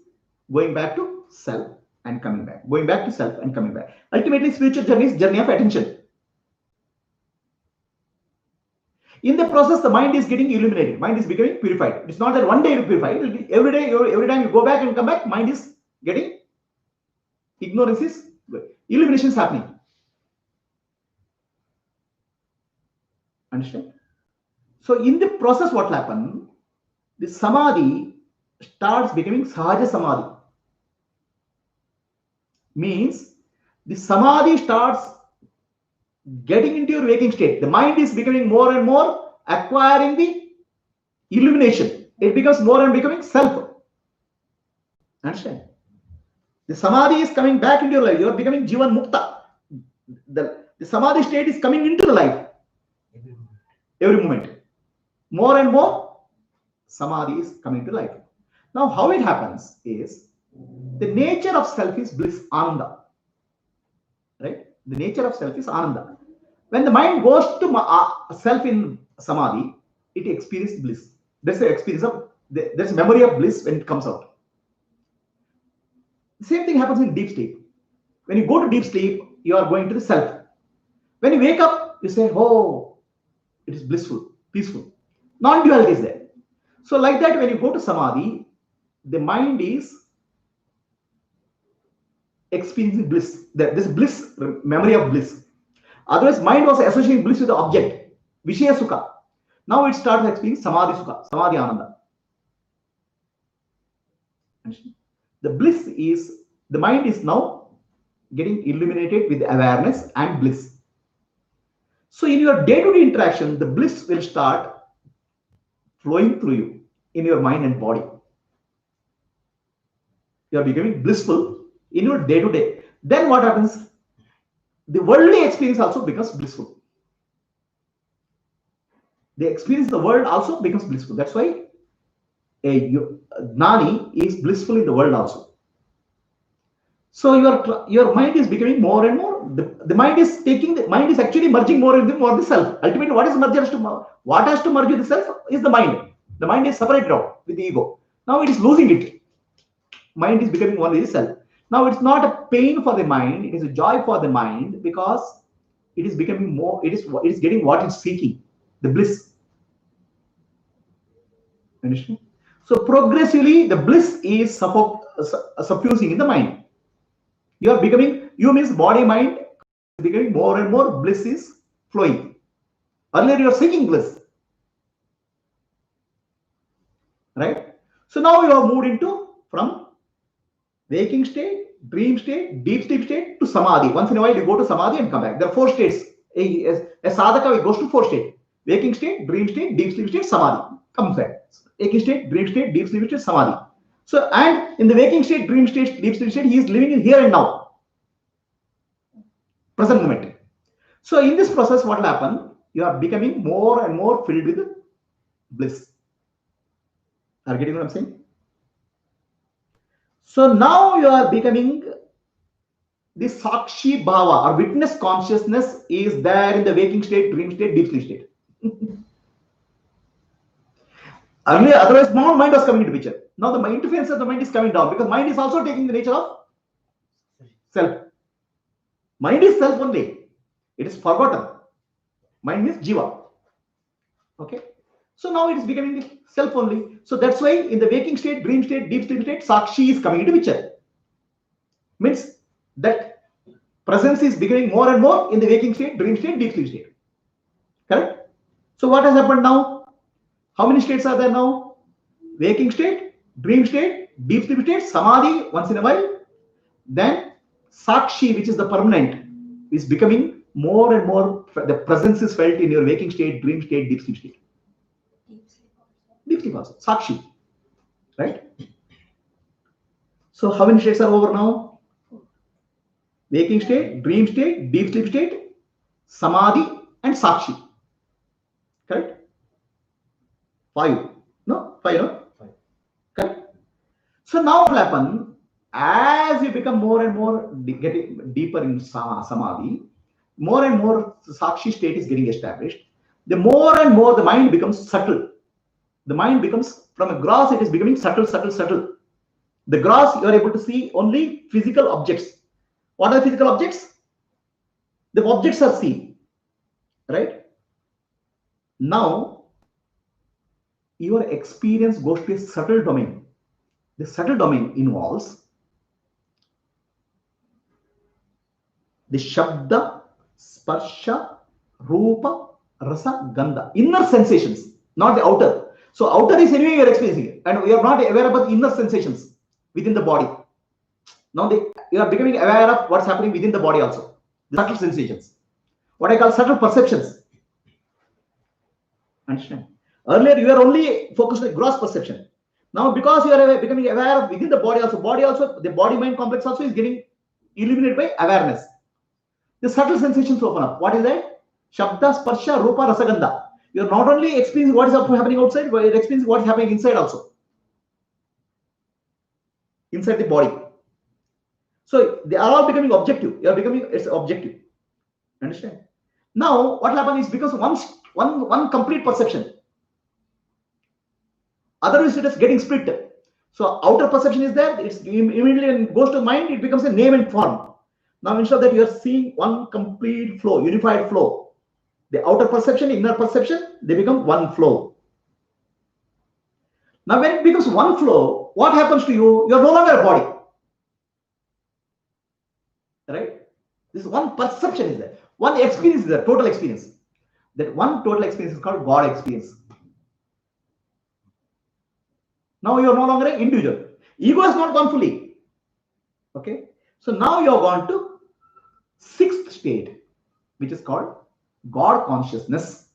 going back to self and coming back. Going back to self and coming back. Ultimately, spiritual journey is journey of attention. In the process, the mind is getting illuminated. Mind is becoming purified. It's not that one day you purify. It will be every day, every time you go back and come back, mind is getting, ignorance is, illumination is happening. Understand? So in the process, what will happen? The samadhi starts becoming sahaja samadhi. Means the samadhi starts getting into your waking state. The mind is becoming more and more acquiring the illumination. It becomes more and becoming self. Understand? The samadhi is coming back into your life. You are becoming jivan mukta. The samadhi state is coming into the life. Every moment. More and more samadhi is coming to life. Now how it happens is the nature of self is bliss, ananda. Right? The nature of self is ananda. When the mind goes to self in samadhi, it experiences bliss. There's the experience of, there's memory of bliss when it comes out. The same thing happens in deep sleep. When you go to deep sleep, you are going to the self. When you wake up, you say, oh, it is blissful, peaceful. Non-duality is there. So like that, when you go to samadhi, the mind is experiencing bliss. This bliss, memory of bliss. Otherwise, mind was associating bliss with the object, Vishaya Sukha. Now it starts experiencing Samadhi Sukha, Samadhi Ananda. The bliss is, the mind is now getting illuminated with awareness and bliss. So in your day-to-day interaction, the bliss will start flowing through you in your mind and body. You are becoming blissful in your day-to-day. Then what happens? The worldly experience also becomes blissful. The experience of the world also becomes blissful. That's why a Gnani is blissful in the world also. So your mind is becoming more and more. The mind is actually merging more and more the self. Ultimately, what has to merge with the self is the mind. The mind is separated out with the ego. Now it is losing it. Mind is becoming one with itself. Now it's not a pain for the mind, it is a joy for the mind, because it is becoming more, it is getting what it's seeking, the bliss. Understand? So progressively the bliss is suffusing in the mind. You are becoming, you means body mind becoming more and more, bliss is flowing. Earlier you are seeking bliss, right? So now you are moved into from waking state, dream state, deep sleep state to samadhi. Once in a while you go to samadhi and come back. There are 4 states. A sadhaka goes to 4 states: waking state, dream state, deep sleep state, samadhi. Comes back. Waking state, dream state, deep sleep state, samadhi. So, and in the waking state, dream state, deep sleep state, he is living in here and now, present moment. So in this process, what will happen? You are becoming more and more filled with bliss. Are you getting what I'm saying? So now you are becoming the Sakshi Bhava, or witness consciousness, is there in the waking state, dream state, deep sleep state. Earlier, otherwise, mind was coming into picture. Now the interference of the mind is coming down, because mind is also taking the nature of self. Mind is self only. It is forgotten. Mind means jiva. Okay. So now it is becoming the self only. So that's why in the waking state, dream state, deep sleep state, Sakshi is coming into picture. Means that presence is becoming more and more in the waking state, dream state, deep sleep state. Correct? So what has happened now? How many states are there now? Waking state, dream state, deep sleep state, samadhi once in a while. Then Sakshi, which is the permanent, is becoming more and more. The presence is felt in your waking state, dream state, deep sleep state. Deep sleep also. Sakshi. Right? So how many states are over now? Waking state, dream state, deep sleep state, samadhi, and Sakshi. Correct? 5. No? 5, no? 5. Correct? So now what will happen? As you become more and more getting deeper in samadhi, more and more Sakshi state is getting established. The more and more the mind becomes subtle. The mind becomes, from a gross, it is becoming subtle, subtle, subtle. The gross, you are able to see only physical objects. What are physical objects? The objects are seen. Right? Now, your experience goes to a subtle domain. The subtle domain involves the Shabda, Sparsha, Rupa, Rasa, Gandha. Inner sensations, not the outer. So outer is anyway you are experiencing, and you are not aware about the inner sensations within the body. Now you are becoming aware of what's happening within the body also. The subtle sensations. What I call subtle perceptions. Understand? Earlier you are only focused on gross perception. Now because you are becoming aware of within the body also, the body-mind complex also is getting illuminated by awareness. The subtle sensations open up. What is that? Shabda, Sparsha, Rupa, Rasa, Gandha. You are not only experiencing what is happening outside, but you are experiencing what is happening inside also. Inside the body. So they are all becoming objective. You are becoming, it's objective. Understand? Now what happens is, because one complete perception. Otherwise it is getting split. So outer perception is there, it's immediately goes to mind, it becomes a name and form. Now instead of that, you are seeing one complete flow, unified flow. The outer perception, inner perception, they become one flow. Now when it becomes one flow, what happens to you? You are no longer a body. Right? This one perception is there. One experience is there, total experience. That one total experience is called God experience. Now you are no longer an individual. Ego has not gone fully. Okay? So now you have gone to 6th state, which is called God consciousness.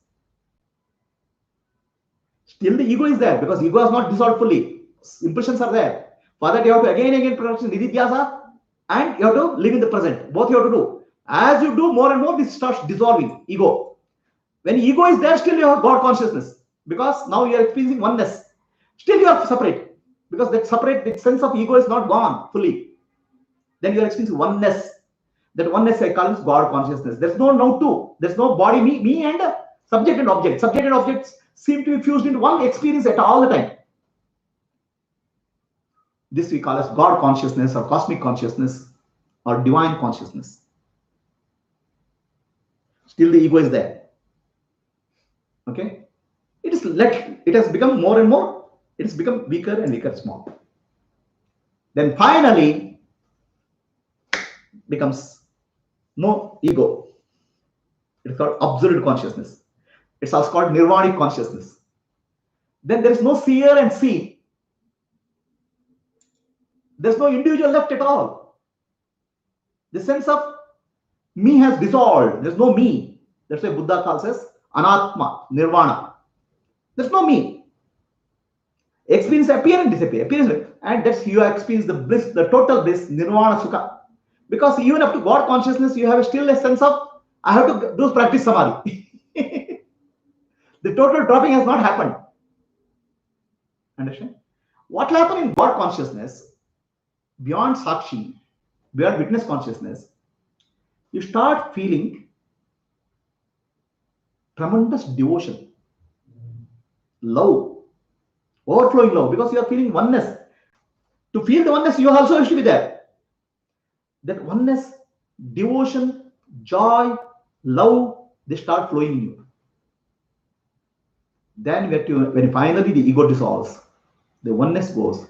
Still the ego is there, because ego has not dissolved fully. Impressions are there. For that you have to again production nididhyasa, and you have to live in the present. Both you have to do. As you do more and more, this starts dissolving ego. When ego is there, still you have God consciousness, because now you are experiencing oneness. Still you are separate, because that sense of ego is not gone fully. Then you are experiencing oneness. That oneness I call it God consciousness. There's no now two. There's no body, me and subject and object. Subject and objects seem to be fused into one experience at all the time. This we call as God consciousness or cosmic consciousness or divine consciousness. Still the ego is there. Okay? It has become more and more, it has become weaker and weaker, small. Then finally becomes no ego. It's called absolute consciousness. It's also called nirvanic consciousness. Then there is no seer and seen. There's no individual left at all. The sense of me has dissolved. There's no me. That's why Buddha calls us anatma, nirvana. There's no me. Experience appear and disappear, and that's you experience the bliss, the total bliss, nirvana sukha. Because even up to God consciousness, you have still a sense of I have to do practice samadhi. The total dropping has not happened. Understand? What will happen in God consciousness, beyond sakshi, beyond witness consciousness, you start feeling tremendous devotion, love, overflowing love, because you are feeling oneness. To feel the oneness, you also have to be there. That oneness, devotion, joy, love, they start flowing in you. Then when finally the ego dissolves, the oneness goes,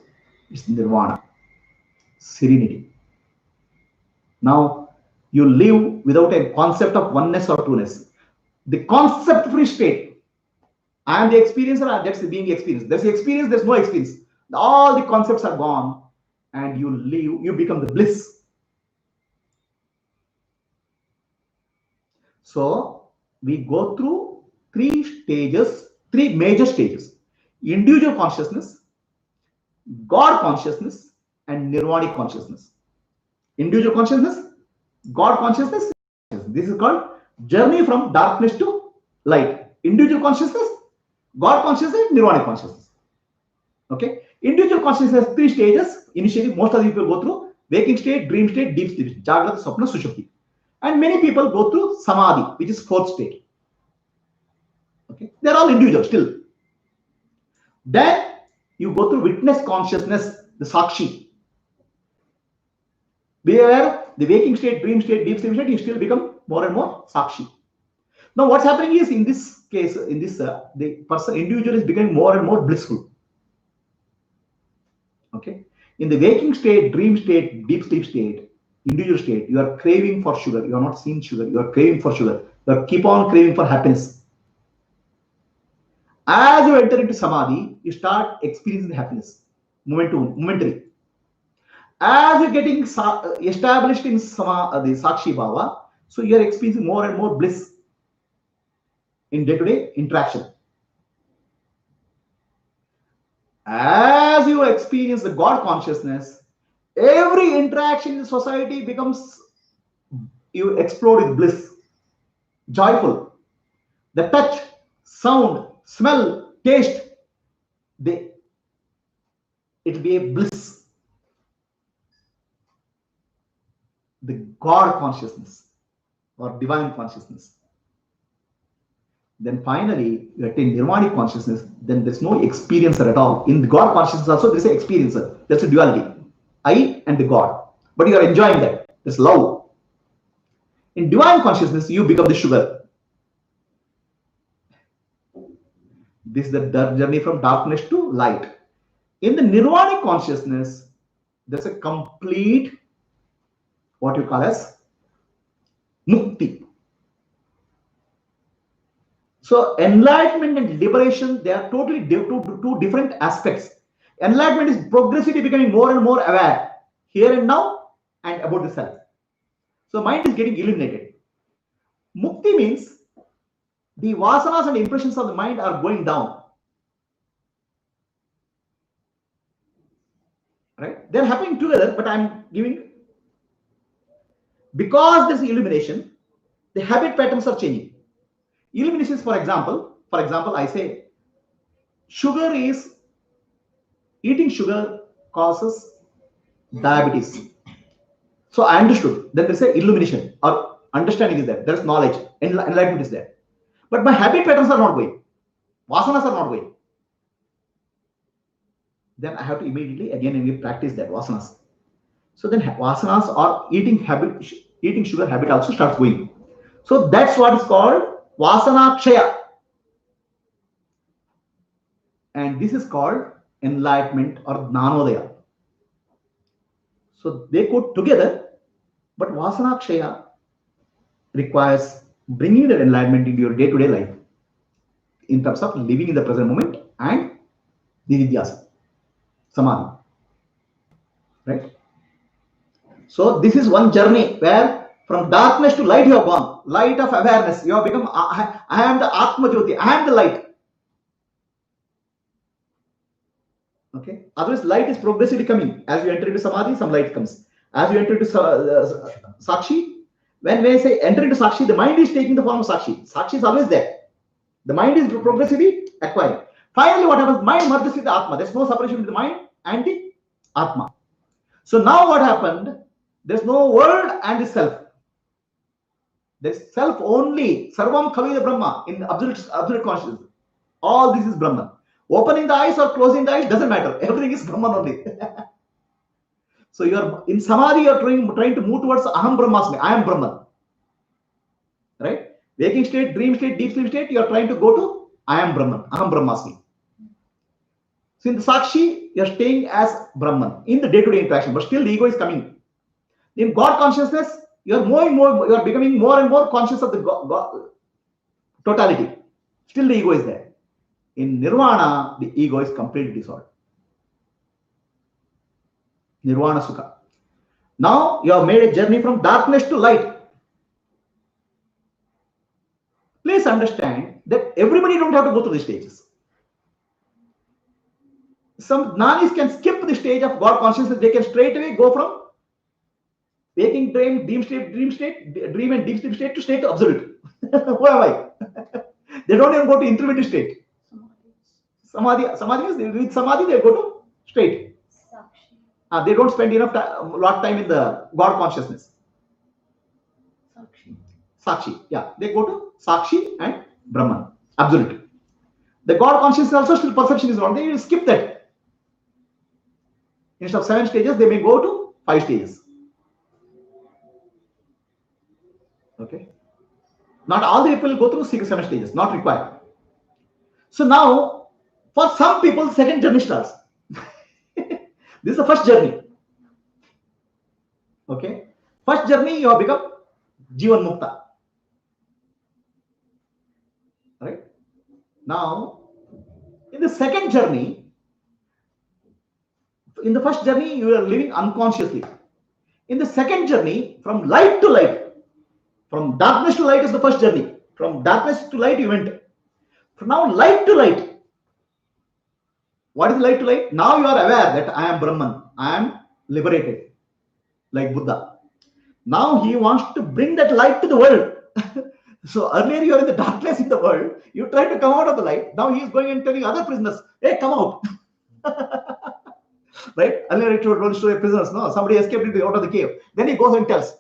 it's nirvana, serenity. Now you live without a concept of oneness or two-ness. The concept free state. I am the experiencer, that's being experienced. There's experience, there's no experience. All the concepts are gone, and you live, you become the bliss. So we go through three major stages: individual consciousness, God consciousness, and nirvanic consciousness. Individual consciousness, God consciousness. This is called journey from darkness to light. Individual consciousness, God consciousness, nirvanic consciousness. Okay. Individual consciousness has three stages. Initially, most of the people go through waking state, dream state, deep sleep, Jagrata, Swapna, Sushupti. And many people go through samadhi, which is fourth state. Okay. They're all individual still. Then you go through witness consciousness, the sakshi, where the waking state, dream state, deep sleep state, you still become more and more sakshi. Now what's happening is, in this case, the person, individual, is becoming more and more blissful. Okay. In the waking state, dream state, deep sleep state, individual state, you are craving for sugar. You are not seeing sugar. You are craving for sugar. You keep on craving for happiness. As you enter into samadhi, you start experiencing the happiness, momentary. As you're getting established in the sakshi bhava, so you are experiencing more and more bliss in day-to-day interaction. As you experience the God consciousness, every interaction in the society becomes, you explode with bliss, joyful. The touch, sound, smell, taste, it'll be a bliss. The God consciousness or divine consciousness. Then finally, you attain nirvanic consciousness. Then there's no experiencer at all. In the God consciousness also, there's an experiencer. That's a duality, I and the God. But you are enjoying that. There's love. In divine consciousness, you become the sugar. This is the journey from darkness to light. In the nirvanic consciousness, there's a complete, what you call as mukti. So enlightenment and liberation, they are totally two different aspects. Enlightenment is progressively becoming more and more aware, here and now, and about the self. So mind is getting illuminated. Mukti means the vasanas and impressions of the mind are going down. Right? They're happening together, but I'm giving, because there's illumination, the habit patterns are changing. Illumination is, for example, I say eating sugar causes diabetes. So I understood. Then they say illumination or understanding is there. There is knowledge, enlightenment is there. But my habit patterns are not going. Vasanas are not going. then I have to immediately again and again practice that vasanas. So then vasanas or eating habit, eating sugar habit also starts going. So that's what is called vasana kshaya. And this is called enlightenment or jnanodaya. So they go together, but vasana kshaya requires bringing that enlightenment into your day-to-day life in terms of living in the present moment and nididhyasa, samadhi, right? So this is one journey where from darkness to light you have gone, light of awareness. You have become, I am the Atma Jyoti, I am the light. Okay. Otherwise, light is progressively coming. As you enter into samadhi, some light comes. As you enter into sakshi, when they say enter into sakshi, the mind is taking the form of sakshi. Sakshi is always there. The mind is progressively acquiring. Finally, what happens? Mind merges with the Atma. There's no separation between the mind and the Atma. So now what happened? There's no world and the self. There's self only. Sarvam Khavi Brahma in absolute consciousness. All this is Brahman. Opening the eyes or closing the eyes doesn't matter. Everything is Brahman only. So you're in samadhi, you're trying to move towards Aham Brahmasmi. I am Brahman. Right? Waking state, dream state, deep sleep state, you're trying to go to I am Brahman, Aham Brahmasmi. So in the Sakshi, you're staying as Brahman in the day-to-day interaction, but still the ego is coming. In God consciousnness, you're you're becoming more and more conscious of the God totality. Still the ego is there. In Nirvana, the ego is completely dissolved. Nirvana Sukha. Now you have made a journey from darkness to light. Please understand that everybody don't have to go through the stages. Some Nanis can skip the stage of God consciousness. They can straight away go from waking dream, dream state, dream and deep sleep state to state to absolute. Who am I? They don't even go to intermediate state. Samadhi is with samadhi they go to straight. They don't spend enough lot time in the God consciousness. Sakshi, yeah, they go to Sakshi and Brahman, absolute. The God consciousness also still perception is not. They will skip that. Instead of 7 stages, they may go to 5 stages. Okay. Not all the people go through 6, 7 stages. Not required. So now, for some people, second journey starts. This is the first journey. Okay. First journey, you have become Jivan Mukta. Right. Now, in the second journey, in the first journey, you are living unconsciously. In the second journey, from light to light, from darkness to light is the first journey. From darkness to light, you went. From now, light to light. What is light to light? Now you are aware that I am Brahman. I am liberated, like Buddha. Now he wants to bring that light to the world. So earlier you are in the darkness in the world. You try to come out of the light. Now he is going and telling other prisoners, hey, come out. Right? Earlier I told story of prisoners. No, somebody escaped out of the cave. Then he goes and tells.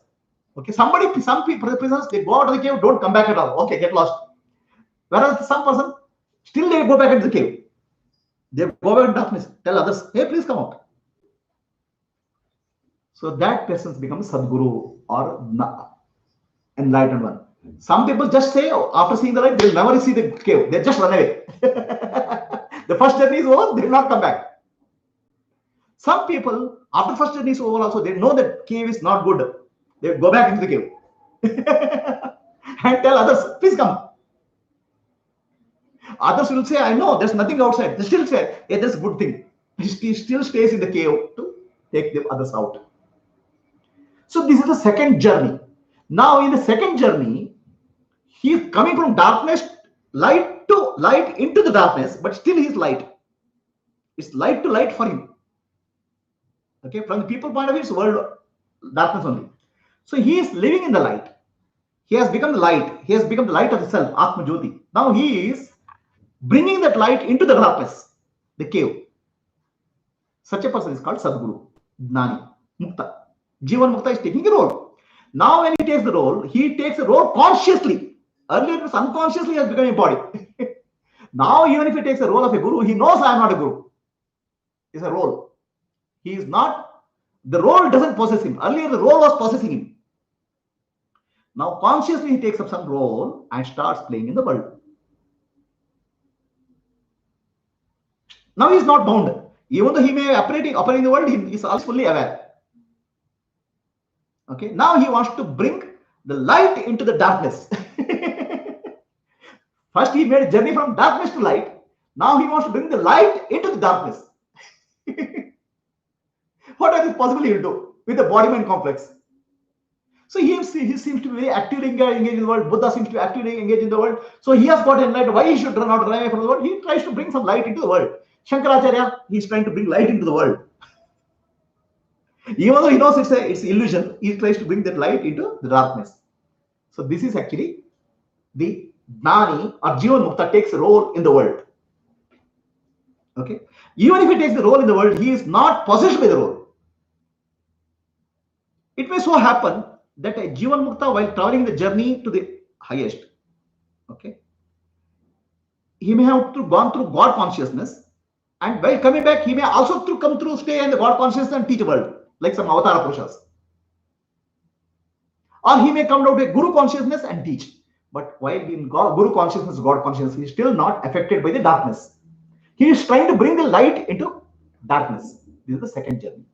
Okay, some people, prisoners, they go out of the cave, don't come back at all. Okay, get lost. Whereas some person, still they go back into the cave. They go back in darkness, tell others, hey, please come out. So that person becomes Sadguru or enlightened one. Some people just say, after seeing the light, they'll never see the cave. They just run away. The first journey is over, they will not come back. Some people, after first journey is over also, they know that cave is not good. They go back into the cave. And tell others, please come. Others will say, I know, there's nothing outside. They still say, hey, that's a good thing. He still stays in the cave to take the others out. So this is the second journey. Now in the second journey, he is coming from darkness, light to light into the darkness, but still he is light. It's light to light for him. Okay, from the people point of view, it's world darkness only. So he is living in the light. He has become the light. He has become the light of the self, Atma Jyoti. Now he is bringing that light into the darkness, the cave. Such a person is called Sadguru, Jnani, Mukta. Jivan Mukta is taking a role. Now when he takes the role, he takes a role consciously. Earlier it was unconsciously, he has become a body. Now even if he takes the role of a guru, he knows I am not a guru. is a role. He is not, the role doesn't possess him. Earlier, the role was possessing him. Now, consciously, he takes up some role and starts playing in the world. Now, he is not bound. Even though he may operate in the world, he is also fully aware. Okay. Now, he wants to bring the light into the darkness. First, he made a journey from darkness to light. Now, he wants to bring the light into the darkness. What is possible he will do with the body-mind complex? So he seems to be very actively engaged in the world. Buddha seems to be actively engaged in the world. So he has got enlightened. Why he should run away from the world? He tries to bring some light into the world. Shankaracharya, he is trying to bring light into the world. Even though he knows it's illusion, he tries to bring that light into the darkness. So this is actually the Gnani or Jivan Mukta takes a role in the world. Okay. Even if he takes the role in the world, he is not possessed by the role. It may so happen that a Jivan Mukta, while traveling the journey to the highest, okay, he may have gone through God consciousness, and while coming back, he may also come through, stay in the God consciousness and teach the world, like some Avatara Purushas. Or he may come down to a Guru consciousness and teach. But while in Guru consciousness, God consciousness, he is still not affected by the darkness. He is trying to bring the light into darkness. This is the second journey.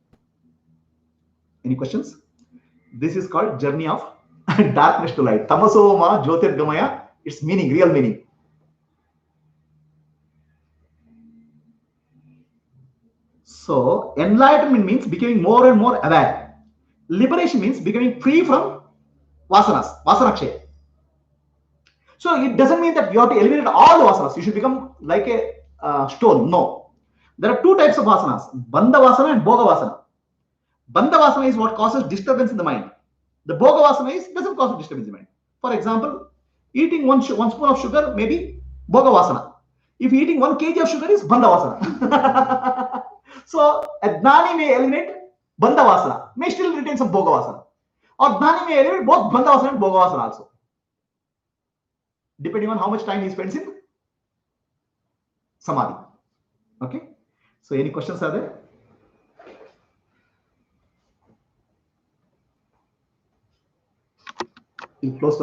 Any questions? This is called journey of darkness to light. Tamaso ma jyotirgamaya. Its meaning, real meaning. So, enlightenment means becoming more and more aware. Liberation means becoming free from vasanas, vasanakshay. So, it doesn't mean that you have to eliminate all the vasanas. You should become like a stone. No. There are two types of vasanas, bandha vasana and bhoga vasana. Bandha vasana is what causes disturbance in the mind. The bhoga vasana doesn't cause disturbance in the mind. For example, eating one spoon of sugar may be bhoga vasana. If eating 1 kg of sugar is bandha vasana. So, a gnani may eliminate bandha vasana, may still retain some bhoga vasana. Or gnani may eliminate both bandha vasana and bhoga vasana also, depending on how much time he spends in samadhi. Okay. So, any questions are there? We'll close the